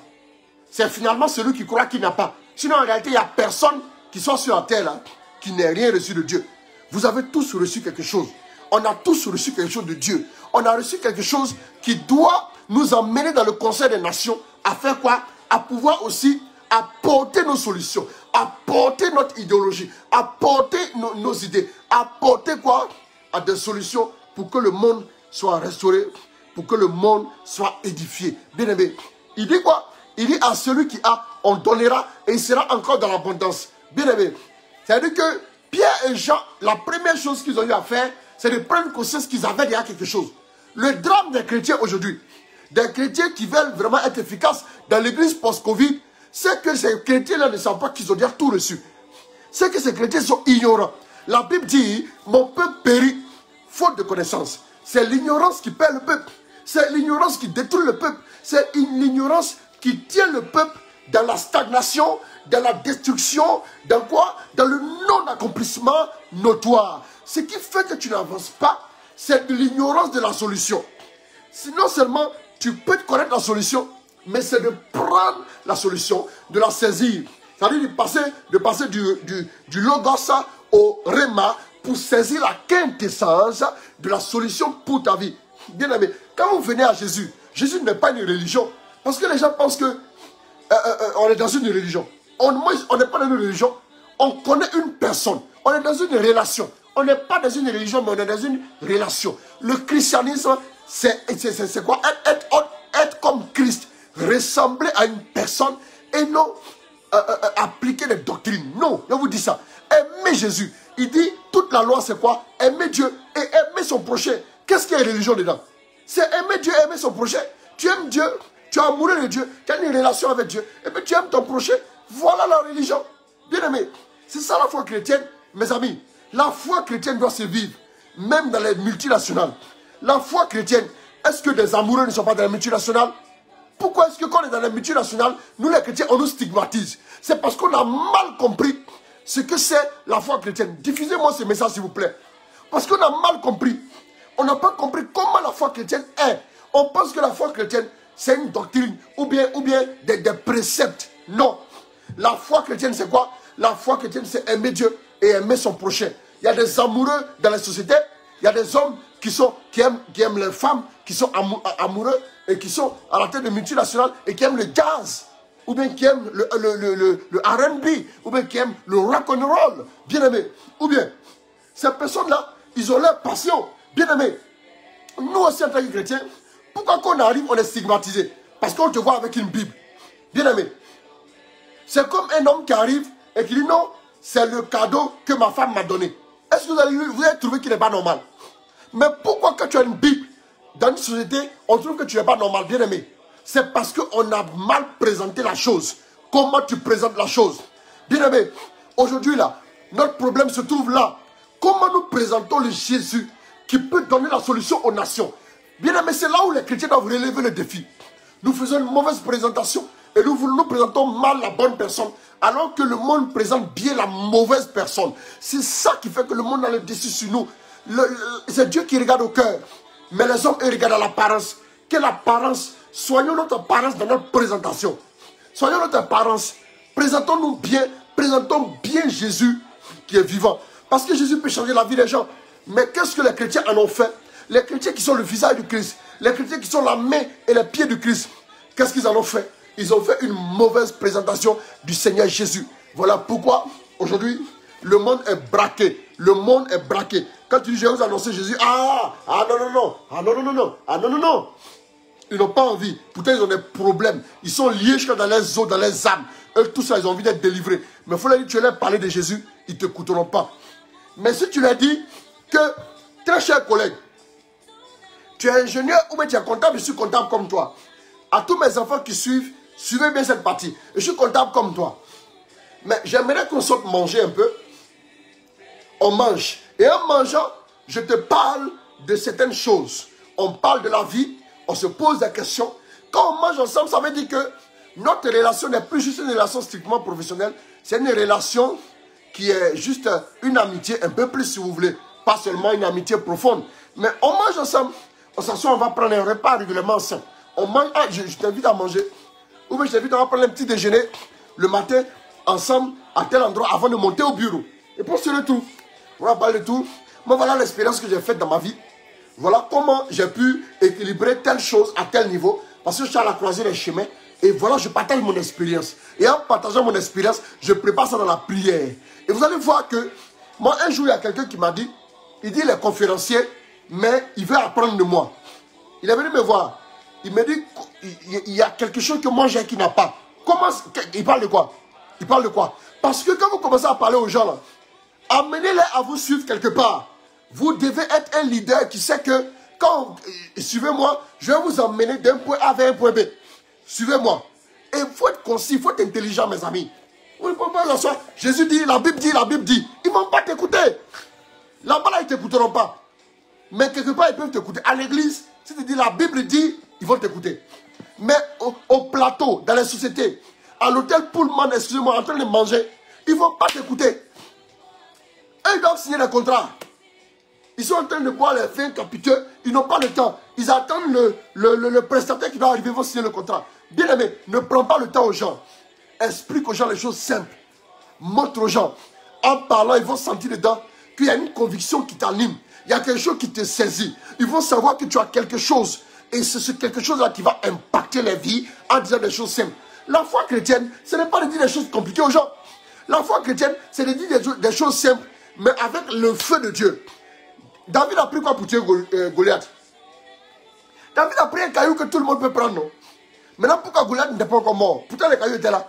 C'est finalement celui qui croit qu'il n'a pas. Sinon, en réalité, il n'y a personne qui soit sur la terre là, qui n'ait rien reçu de Dieu. Vous avez tous reçu quelque chose. On a tous reçu quelque chose de Dieu. On a reçu quelque chose qui doit nous emmener dans le Conseil des Nations à faire quoi? À pouvoir aussi apporter nos solutions, apporter notre idéologie, apporter nos idées, apporter quoi? À des solutions pour que le monde soit restauré, pour que le monde soit édifié. Bien aimé, il dit quoi? Il dit à celui qui a, on donnera et il sera encore dans l'abondance. Bien aimé, c'est-à-dire que Pierre et Jean, la première chose qu'ils ont eu à faire, c'est de prendre conscience qu'ils avaient déjà quelque chose. Le drame des chrétiens aujourd'hui, des chrétiens qui veulent vraiment être efficaces dans l'église post-Covid, c'est que ces chrétiens-là ne savent pas qu'ils ont déjà tout reçu. C'est que ces chrétiens sont ignorants. La Bible dit, mon peuple périt faute de connaissance. C'est l'ignorance qui perd le peuple. C'est l'ignorance qui détruit le peuple. C'est l'ignorance qui tient le peuple dans la stagnation, dans la destruction, dans quoi? Dans le non-accomplissement notoire. Ce qui fait que tu n'avances pas, c'est de l'ignorance de la solution. Non seulement tu peux te connaître la solution, mais c'est de prendre la solution, de la saisir. C'est-à-dire de passer du logos au réma pour saisir la quintessence de la solution pour ta vie. Bien aimé, quand vous venez à Jésus, Jésus n'est pas une religion. Parce que les gens pensent que on est dans une religion. On n'est pas dans une religion. On connaît une personne. On est dans une relation. On n'est pas dans une religion, mais on est dans une relation. Le christianisme, c'est quoi? Être comme Christ. Ressembler à une personne et non appliquer des doctrines. Non, je vous dis ça. Aimer Jésus. Il dit, toute la loi, c'est quoi? Aimer Dieu et aimer son prochain. Qu'est-ce qu'il y a de religion dedans? C'est aimer Dieu et aimer son prochain. Tu aimes Dieu, tu es amoureux de Dieu, tu as une relation avec Dieu, et puis tu aimes ton prochain. Voilà la religion. Bien aimé, c'est ça la foi chrétienne, mes amis. La foi chrétienne doit se vivre, même dans les multinationales. La foi chrétienne, est-ce que des amoureux ne sont pas dans les multinationales? Pourquoi est-ce que quand on est dans les multinationales, nous les chrétiens, on nous stigmatise? C'est parce qu'on a mal compris ce que c'est la foi chrétienne. Diffusez-moi ce message, s'il vous plaît. Parce qu'on a mal compris. On n'a pas compris comment la foi chrétienne est. On pense que la foi chrétienne, c'est une doctrine ou bien des préceptes. Non. La foi chrétienne, c'est quoi? La foi chrétienne, c'est aimer Dieu et aimer son prochain. Il y a des amoureux dans la société. Il y a des hommes qui aiment les femmes, qui sont amoureux et qui sont à la tête de multinationales et qui aiment le jazz. Ou bien qui aiment le R&B. Ou bien qui aiment le rock'n'roll. Bien aimé. Ou bien, ces personnes-là, ils ont leur passion. Bien aimé. Nous aussi, en tant que chrétiens, pourquoi quand on arrive, on est stigmatisé? Parce qu'on te voit avec une Bible. Bien aimé. C'est comme un homme qui arrive et qui dit non, c'est le cadeau que ma femme m'a donné. Est-ce que vous avez trouvé qu'il n'est pas normal? Mais pourquoi quand tu as une Bible, dans une société, on trouve que tu n'es pas normal, bien aimé? C'est parce qu'on a mal présenté la chose. Comment tu présentes la chose? Bien aimé, aujourd'hui là, notre problème se trouve là. Comment nous présentons le Jésus qui peut donner la solution aux nations? Bien aimé, c'est là où les chrétiens doivent relever le défi. Nous faisons une mauvaise présentation et nous présentons mal la bonne personne, alors que le monde présente bien la mauvaise personne. C'est ça qui fait que le monde a le dessus sur nous. C'est Dieu qui regarde au cœur. Mais les hommes, ils regardent à l'apparence. Quelle apparence? Soignons notre apparence dans notre présentation. Soignons notre apparence. Présentons-nous bien. Présentons bien Jésus qui est vivant. Parce que Jésus peut changer la vie des gens. Mais qu'est-ce que les chrétiens en ont fait? Les chrétiens qui sont le visage du Christ. Les chrétiens qui sont la main et les pieds du Christ. Qu'est-ce qu'ils en ont fait? Ils ont fait une mauvaise présentation du Seigneur Jésus. Voilà pourquoi aujourd'hui le monde est braqué. Le monde est braqué. Quand tu dis je vais vous annoncer Jésus, non. Ils n'ont pas envie. Pourtant ils ont des problèmes. Ils sont liés jusqu'à dans les os, dans les âmes. Eux tous ça ils ont envie d'être délivrés. Mais il faut leur dire, tu leur parler de Jésus, ils ne t'écouteront pas. Mais si tu leur dis que, très cher collègue, tu es ingénieur ou bien tu es comptable, je suis comptable comme toi. À tous mes enfants qui suivent, suivez bien cette partie. Je suis comptable comme toi. Mais j'aimerais qu'on sorte manger un peu. On mange. Et en mangeant, je te parle de certaines choses. On parle de la vie, on se pose des questions. Quand on mange ensemble, ça veut dire que notre relation n'est plus juste une relation strictement professionnelle. C'est une relation qui est juste une amitié un peu plus, si vous voulez. Pas seulement une amitié profonde. Mais on mange ensemble. On s'assoit, on va prendre un repas régulièrement ensemble. On mange, je t'invite à manger. Ou bien je t'invite à prendre un petit déjeuner le matin ensemble à tel endroit avant de monter au bureau. Et pour se retrouver, on va parler de tout. Moi, voilà l'expérience que j'ai faite dans ma vie. Voilà comment j'ai pu équilibrer telle chose à tel niveau. Parce que je suis à la croisée des chemins. Et voilà, je partage mon expérience. Et en partageant mon expérience, je prépare ça dans la prière. Et vous allez voir que, moi, un jour, il y a quelqu'un qui m'a dit, il dit, il est conférencier, mais il veut apprendre de moi. Il est venu me voir. Il me dit, il y a quelque chose que moi j'ai qui n'a pas. Comment, il parle de quoi? Il parle de quoi? Parce que quand vous commencez à parler aux gens, là, amenez-les à vous suivre quelque part. Vous devez être un leader qui sait que, quand, suivez-moi, je vais vous emmener d'un point A vers un point B. Suivez-moi. Et il faut être concis, il faut être intelligent, mes amis. Vous ne pouvez pas s'asseoir. Jésus dit, la Bible dit, la Bible dit. Ils ne vont pas t'écouter. Là-bas, là, ils ne t'écouteront pas. Mais quelque part, ils peuvent t'écouter. À l'église, si tu dis la Bible dit, ils vont t'écouter. Mais au plateau, dans les sociétés, à l'hôtel Pullman, excusez-moi, en train de manger, ils ne vont pas t'écouter. Eux, ils doivent signer des contrats. Ils sont en train de boire les vins capiteux, ils n'ont pas le temps. Ils attendent le prestataire qui va arriver, ils vont signer le contrat. Bien aimé, ne prends pas le temps aux gens. Explique aux gens les choses simples. Montre aux gens. En parlant, ils vont sentir dedans qu'il y a une conviction qui t'anime. Il y a quelque chose qui te saisit. Ils vont savoir que tu as quelque chose. Et c'est ce quelque chose-là qui va impacter les vies en disant des choses simples. La foi chrétienne, ce n'est pas de dire des choses compliquées aux gens. La foi chrétienne, c'est de dire des choses simples, mais avec le feu de Dieu. David a pris quoi pour tuer Goliath? David a pris un caillou que tout le monde peut prendre, non? Maintenant, pourquoi Goliath n'était pas encore mort? Pourtant, les cailloux étaient là.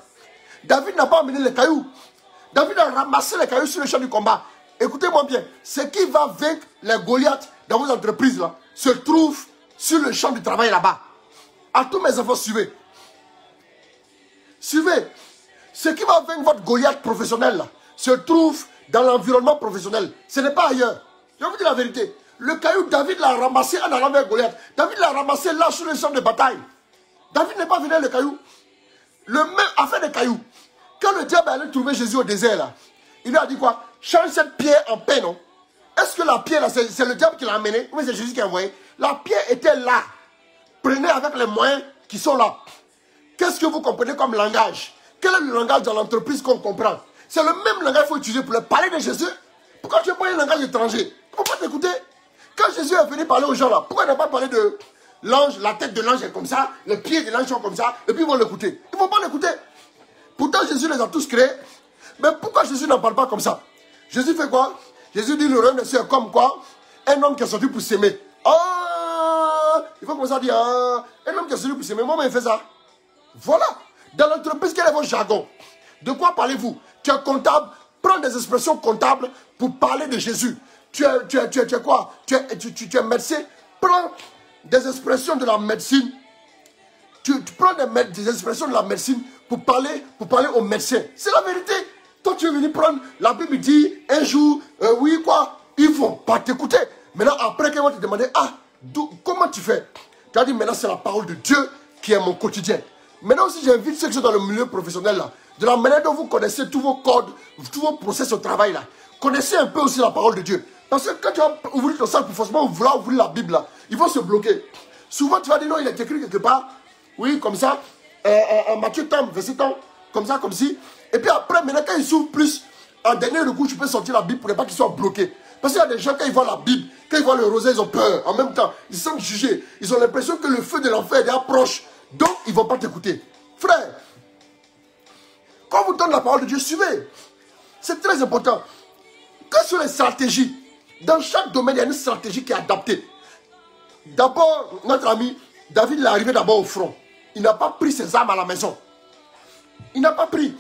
David n'a pas amené les cailloux. David a ramassé les cailloux sur le champ du combat. Écoutez-moi bien, ce qui va vaincre les Goliaths dans vos entreprises là, se trouve sur le champ du travail là-bas. À tous mes enfants, suivez. Suivez. Ce qui va vaincre votre Goliath professionnel là, se trouve dans l'environnement professionnel. Ce n'est pas ailleurs. Je vais vous dire la vérité. Le caillou, David l'a ramassé en allant vers Goliath. David l'a ramassé là sur le champ de bataille. David n'est pas venu avec le caillou. Le même affaire des cailloux. Quand le diable allait trouver Jésus au désert là, il lui a dit quoi? Change cette pierre en pain, non? Est-ce que la pierre là, c'est le diable qui l'a amené? Ou c'est Jésus qui a envoyé? La pierre était là. Prenez avec les moyens qui sont là. Qu'est-ce que vous comprenez comme langage? Quel est le langage dans l'entreprise qu'on comprend? C'est le même langage qu'il faut utiliser pour parler de Jésus. Pourquoi tu n'as pas un langage étranger? Pourquoi pas t'écouter? Quand Jésus est venu parler aux gens là, pourquoi il n'a pas parlé de l'ange? La tête de l'ange est comme ça, les pieds de l'ange sont comme ça, et puis ils vont l'écouter. Ils ne vont pas l'écouter. Pourtant Jésus les a tous créés. Mais pourquoi Jésus n'en parle pas comme ça? Jésus fait quoi? Jésus dit le royaume des cieux est comme quoi? Un homme qui est sorti pour s'aimer. Ah, il faut commencer à dire, ah, un homme qui est sorti pour s'aimer, moi il fait ça. Voilà. Dans l'entreprise, quel est votre jargon? De quoi parlez-vous? Tu es comptable, prends des expressions comptables pour parler de Jésus. Tu es quoi? Tu es médecin, prends des expressions de la médecine. Tu prends des expressions de la médecine pour parler aux médecins. C'est la vérité. Toi, tu es venu prendre, la Bible dit, un jour, oui, quoi, ils ne vont pas t'écouter. Maintenant, après qu'ils vont te demander, ah, comment tu fais? Tu as dit, maintenant, c'est la parole de Dieu qui est mon quotidien. Maintenant aussi, j'invite ceux qui sont dans le milieu professionnel, là, de la manière dont vous connaissez tous vos codes, tous vos process au travail, là, connaissez un peu aussi la parole de Dieu. Parce que quand tu vas ouvrir ton sac pour forcément vouloir ouvrir la Bible, là, ils vont se bloquer. Souvent, tu vas dire, non, il est écrit quelque part, oui, comme ça, en Matthieu tant, verset tant, comme ça, comme si. Et puis après, maintenant, quand ils s'ouvrent plus, en dernier recours, tu peux sortir la Bible pour ne pas qu'ils soient bloqués. Parce qu'il y a des gens, quand ils voient la Bible, quand ils voient le rosaire, ils ont peur. En même temps, ils se sentent jugés. Ils ont l'impression que le feu de l'enfer est déjà proche. Donc, ils ne vont pas t'écouter. Frère, quand on vous donne la parole de Dieu, suivez. C'est très important. Quelles sont les stratégies? Dans chaque domaine, il y a une stratégie qui est adaptée. D'abord, notre ami David, il est arrivé d'abord au front. Il n'a pas pris ses armes à la maison. Il n'a pas pris.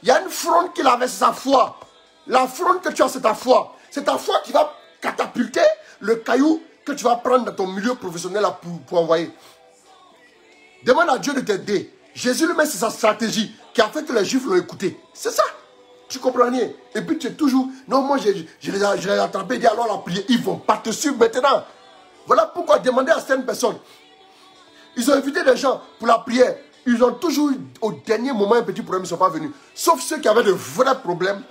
Il y a une fronde qu'il avait, c'est sa foi. La fronde que tu as, c'est ta foi. C'est ta foi qui va catapulter le caillou que tu vas prendre dans ton milieu professionnel pour envoyer. Demande à Dieu de t'aider. Jésus lui-même, c'est sa stratégie qui a fait que les Juifs l'ont écouté. C'est ça. Tu comprends rien. Et puis tu es toujours... Non, moi, je les ai attrapés. Dis alors la prière. Ils ne vont pas te suivre maintenant. Voilà pourquoi demander à certaines personnes. Ils ont invité des gens pour la prière. Ils ont toujours eu au dernier moment un petit problème. Ils ne sont pas venus. Sauf ceux qui avaient de vrais problèmes.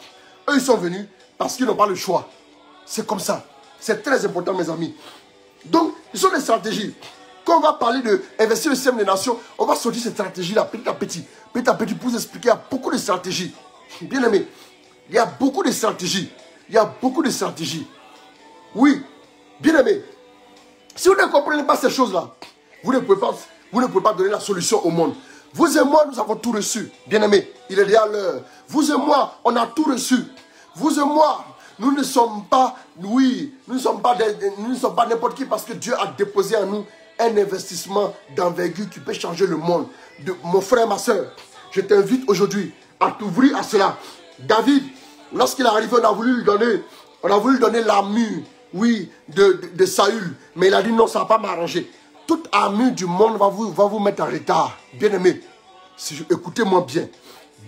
Eux, ils sont venus parce qu'ils n'ont pas le choix. C'est comme ça. C'est très important, mes amis. Donc, ce sont des stratégies. Quand on va parler d'investir le système des nations, on va sortir cette stratégie-là petit à petit. Petit à petit, pour vous expliquer, il y a beaucoup de stratégies. Bien aimé, il y a beaucoup de stratégies. Il y a beaucoup de stratégies. Oui, bien aimé. Si vous ne comprenez pas ces choses-là, vous ne pouvez pas Vous ne pouvez pas donner la solution au monde. Vous et moi, nous avons tout reçu. Bien-aimés, il est déjà l'heure. Vous et moi, on a tout reçu. Vous et moi, nous ne sommes pas, oui, nous ne sommes pas n'importe qui parce que Dieu a déposé en nous un investissement d'envergure qui peut changer le monde. Mon frère, ma soeur, je t'invite aujourd'hui à t'ouvrir à cela. David, lorsqu'il est arrivé, on a voulu lui donner l'armure, oui, de Saül. Mais il a dit non, ça ne va pas m'arranger. Toute armure du monde va vous mettre en retard. Bien-aimé, écoutez-moi bien.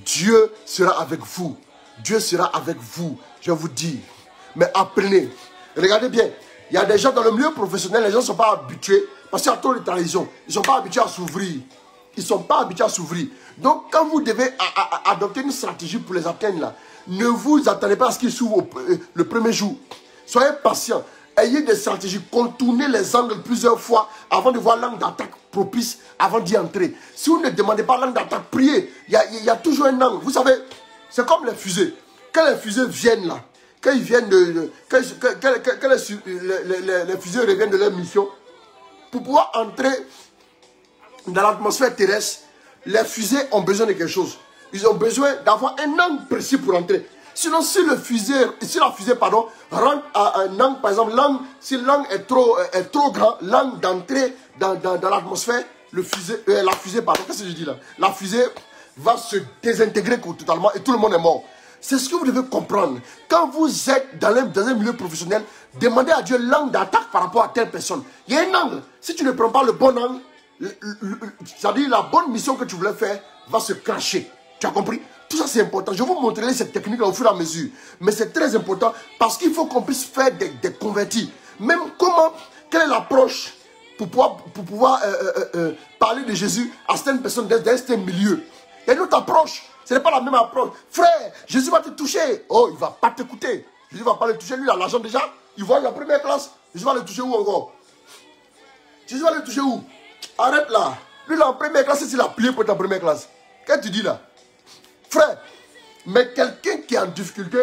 Dieu sera avec vous. Dieu sera avec vous, je vous dis. Mais apprenez. Regardez bien. Il y a des gens dans le milieu professionnel, les gens ne sont pas habitués. Parce qu'il y a trop de trahison. Ils ne sont pas habitués à s'ouvrir. Ils ne sont pas habitués à s'ouvrir. Donc, quand vous devez adopter une stratégie pour les atteindre, là, ne vous attendez pas à ce qu'ils s'ouvrent le premier jour. Soyez patient. Ayez des stratégies. Contournez les angles plusieurs fois avant de voir l'angle d'attaque propice avant d'y entrer. Si vous ne demandez pas l'angle d'attaque, priez. Il y a toujours un angle. Vous savez, c'est comme les fusées. Quand les fusées viennent là, quand ils viennent quand les fusées reviennent de leur mission, pour pouvoir entrer dans l'atmosphère terrestre, les fusées ont besoin de quelque chose. Ils ont besoin d'avoir un angle précis pour entrer. Sinon, si la fusée rentre à un angle, par exemple, si l'angle est trop grand, l'angle d'entrée dans l'atmosphère, qu'est-ce que je dis là? La fusée va se désintégrer totalement et tout le monde est mort. C'est ce que vous devez comprendre. Quand vous êtes dans un milieu professionnel, demandez à Dieu l'angle d'attaque par rapport à telle personne. Il y a un angle. Si tu ne prends pas le bon angle, c'est-à-dire la bonne mission que tu voulais faire va se cracher. Tu as compris? Tout ça c'est important. Je vais vous montrer cette technique-là au fur et à mesure. Mais c'est très important parce qu'il faut qu'on puisse faire des convertis. Même quelle est l'approche pour pouvoir parler de Jésus à certaines personnes dans certains milieux. Il y a une autre approche. Ce n'est pas la même approche. Frère, Jésus va te toucher. Oh, il ne va pas t'écouter. Jésus ne va pas le toucher. Lui, il a l'argent déjà. Il voit la première classe. Jésus va le toucher où encore? Jésus va le toucher où? Arrête là. Lui, il est en première classe, il a plié pour ta première classe. Qu'est-ce que tu dis là? Frère, mais quelqu'un qui est en difficulté,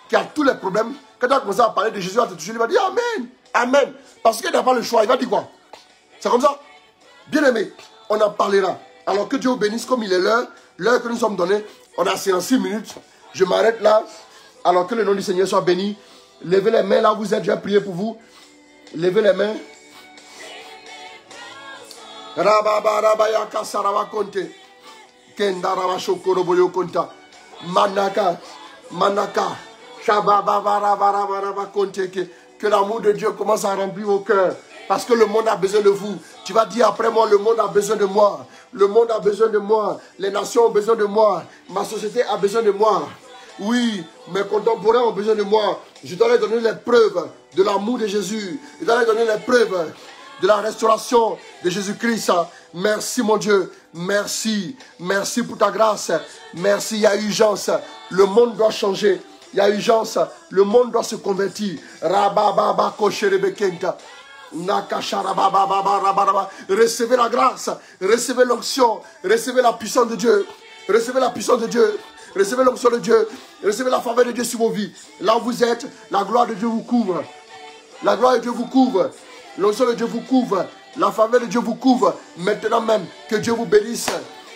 qui a tous les problèmes, quand tu as commencé à parler de Jésus, il va te toucher, il va dire Amen. Amen. Parce qu'il n'a pas le choix. Il va dire quoi? C'est comme ça? Bien aimé, on en parlera. Alors que Dieu vous bénisse comme il est l'heure que nous sommes donnés. On a 56 minutes. Je m'arrête là. Alors que le nom du Seigneur soit béni. Levez les mains là, vous êtes, j'ai prié pour vous. Levez les mains. Que l'amour de Dieu commence à remplir vos cœurs. Parce que le monde a besoin de vous. Tu vas dire après moi, le monde a besoin de moi. Le monde a besoin de moi. Les nations ont besoin de moi. Ma société a besoin de moi. Oui, mes contemporains ont besoin de moi. Je dois leur donner les preuves de l'amour de Jésus. Je dois leur donner les preuves de la restauration de Jésus-Christ. Merci mon Dieu. Merci. Merci pour ta grâce. Merci, il y a urgence. Le monde doit changer. Il y a urgence. Le monde doit se convertir. Recevez la grâce, recevez l'onction, recevez la puissance de Dieu, recevez la puissance de Dieu, recevez l'onction de Dieu, recevez la faveur de Dieu sur vos vies. Là où vous êtes, la gloire de Dieu vous couvre, la gloire de Dieu vous couvre, l'onction de Dieu vous couvre, la faveur de Dieu vous couvre. Maintenant même, que Dieu vous bénisse,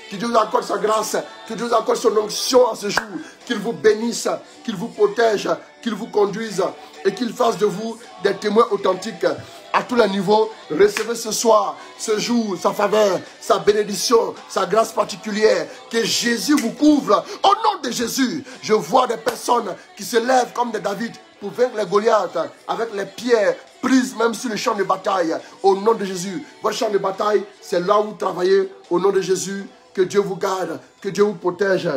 que Dieu vous accorde sa grâce, que Dieu vous accorde son onction en ce jour, qu'il vous bénisse, qu'il vous protège, qu'il vous conduise et qu'il fasse de vous des témoins authentiques. À tous les niveaux, recevez ce soir, ce jour, sa faveur, sa bénédiction, sa grâce particulière. Que Jésus vous couvre. Au nom de Jésus, je vois des personnes qui se lèvent comme des David pour vaincre les Goliaths avec les pierres prises même sur le champ de bataille. Au nom de Jésus, votre champ de bataille, c'est là où vous travaillez. Au nom de Jésus, que Dieu vous garde, que Dieu vous protège.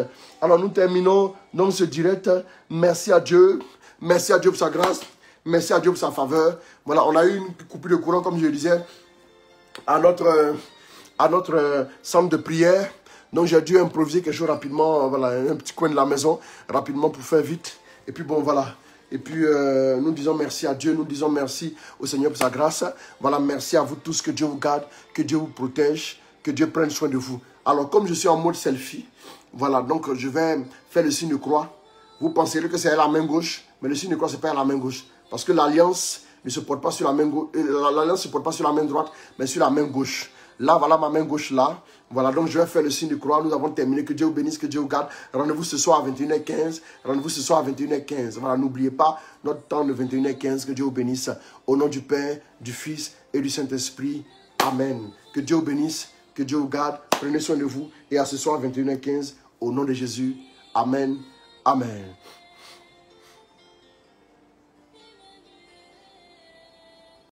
Alors nous terminons donc ce direct. Merci à Dieu. Merci à Dieu pour sa grâce. Merci à Dieu pour sa faveur. Voilà, on a eu une coupure de courant, comme je le disais, à notre centre de prière. Donc j'ai dû improviser quelque chose rapidement, voilà, un petit coin de la maison, rapidement pour faire vite. Et puis bon, voilà. Et puis nous disons merci à Dieu, nous disons merci au Seigneur pour sa grâce. Voilà, merci à vous tous, que Dieu vous garde, que Dieu vous protège, que Dieu prenne soin de vous. Alors comme je suis en mode selfie, voilà, donc je vais faire le signe de croix. Vous penserez que c'est la main gauche, mais le signe de croix, ce n'est pas la main gauche. Parce que l'alliance ne se porte pas sur la main gauche, l'alliance se porte pas sur la main droite, mais sur la main gauche. Là, voilà ma main gauche là. Voilà, donc je vais faire le signe de croix. Nous avons terminé. Que Dieu vous bénisse, que Dieu vous garde. Rendez-vous ce soir à 21h15. Rendez-vous ce soir à 21h15. Voilà, n'oubliez pas notre temps de 21h15. Que Dieu vous bénisse. Au nom du Père, du Fils et du Saint-Esprit. Amen. Que Dieu vous bénisse, que Dieu vous garde. Prenez soin de vous. Et à ce soir à 21h15. Au nom de Jésus. Amen. Amen.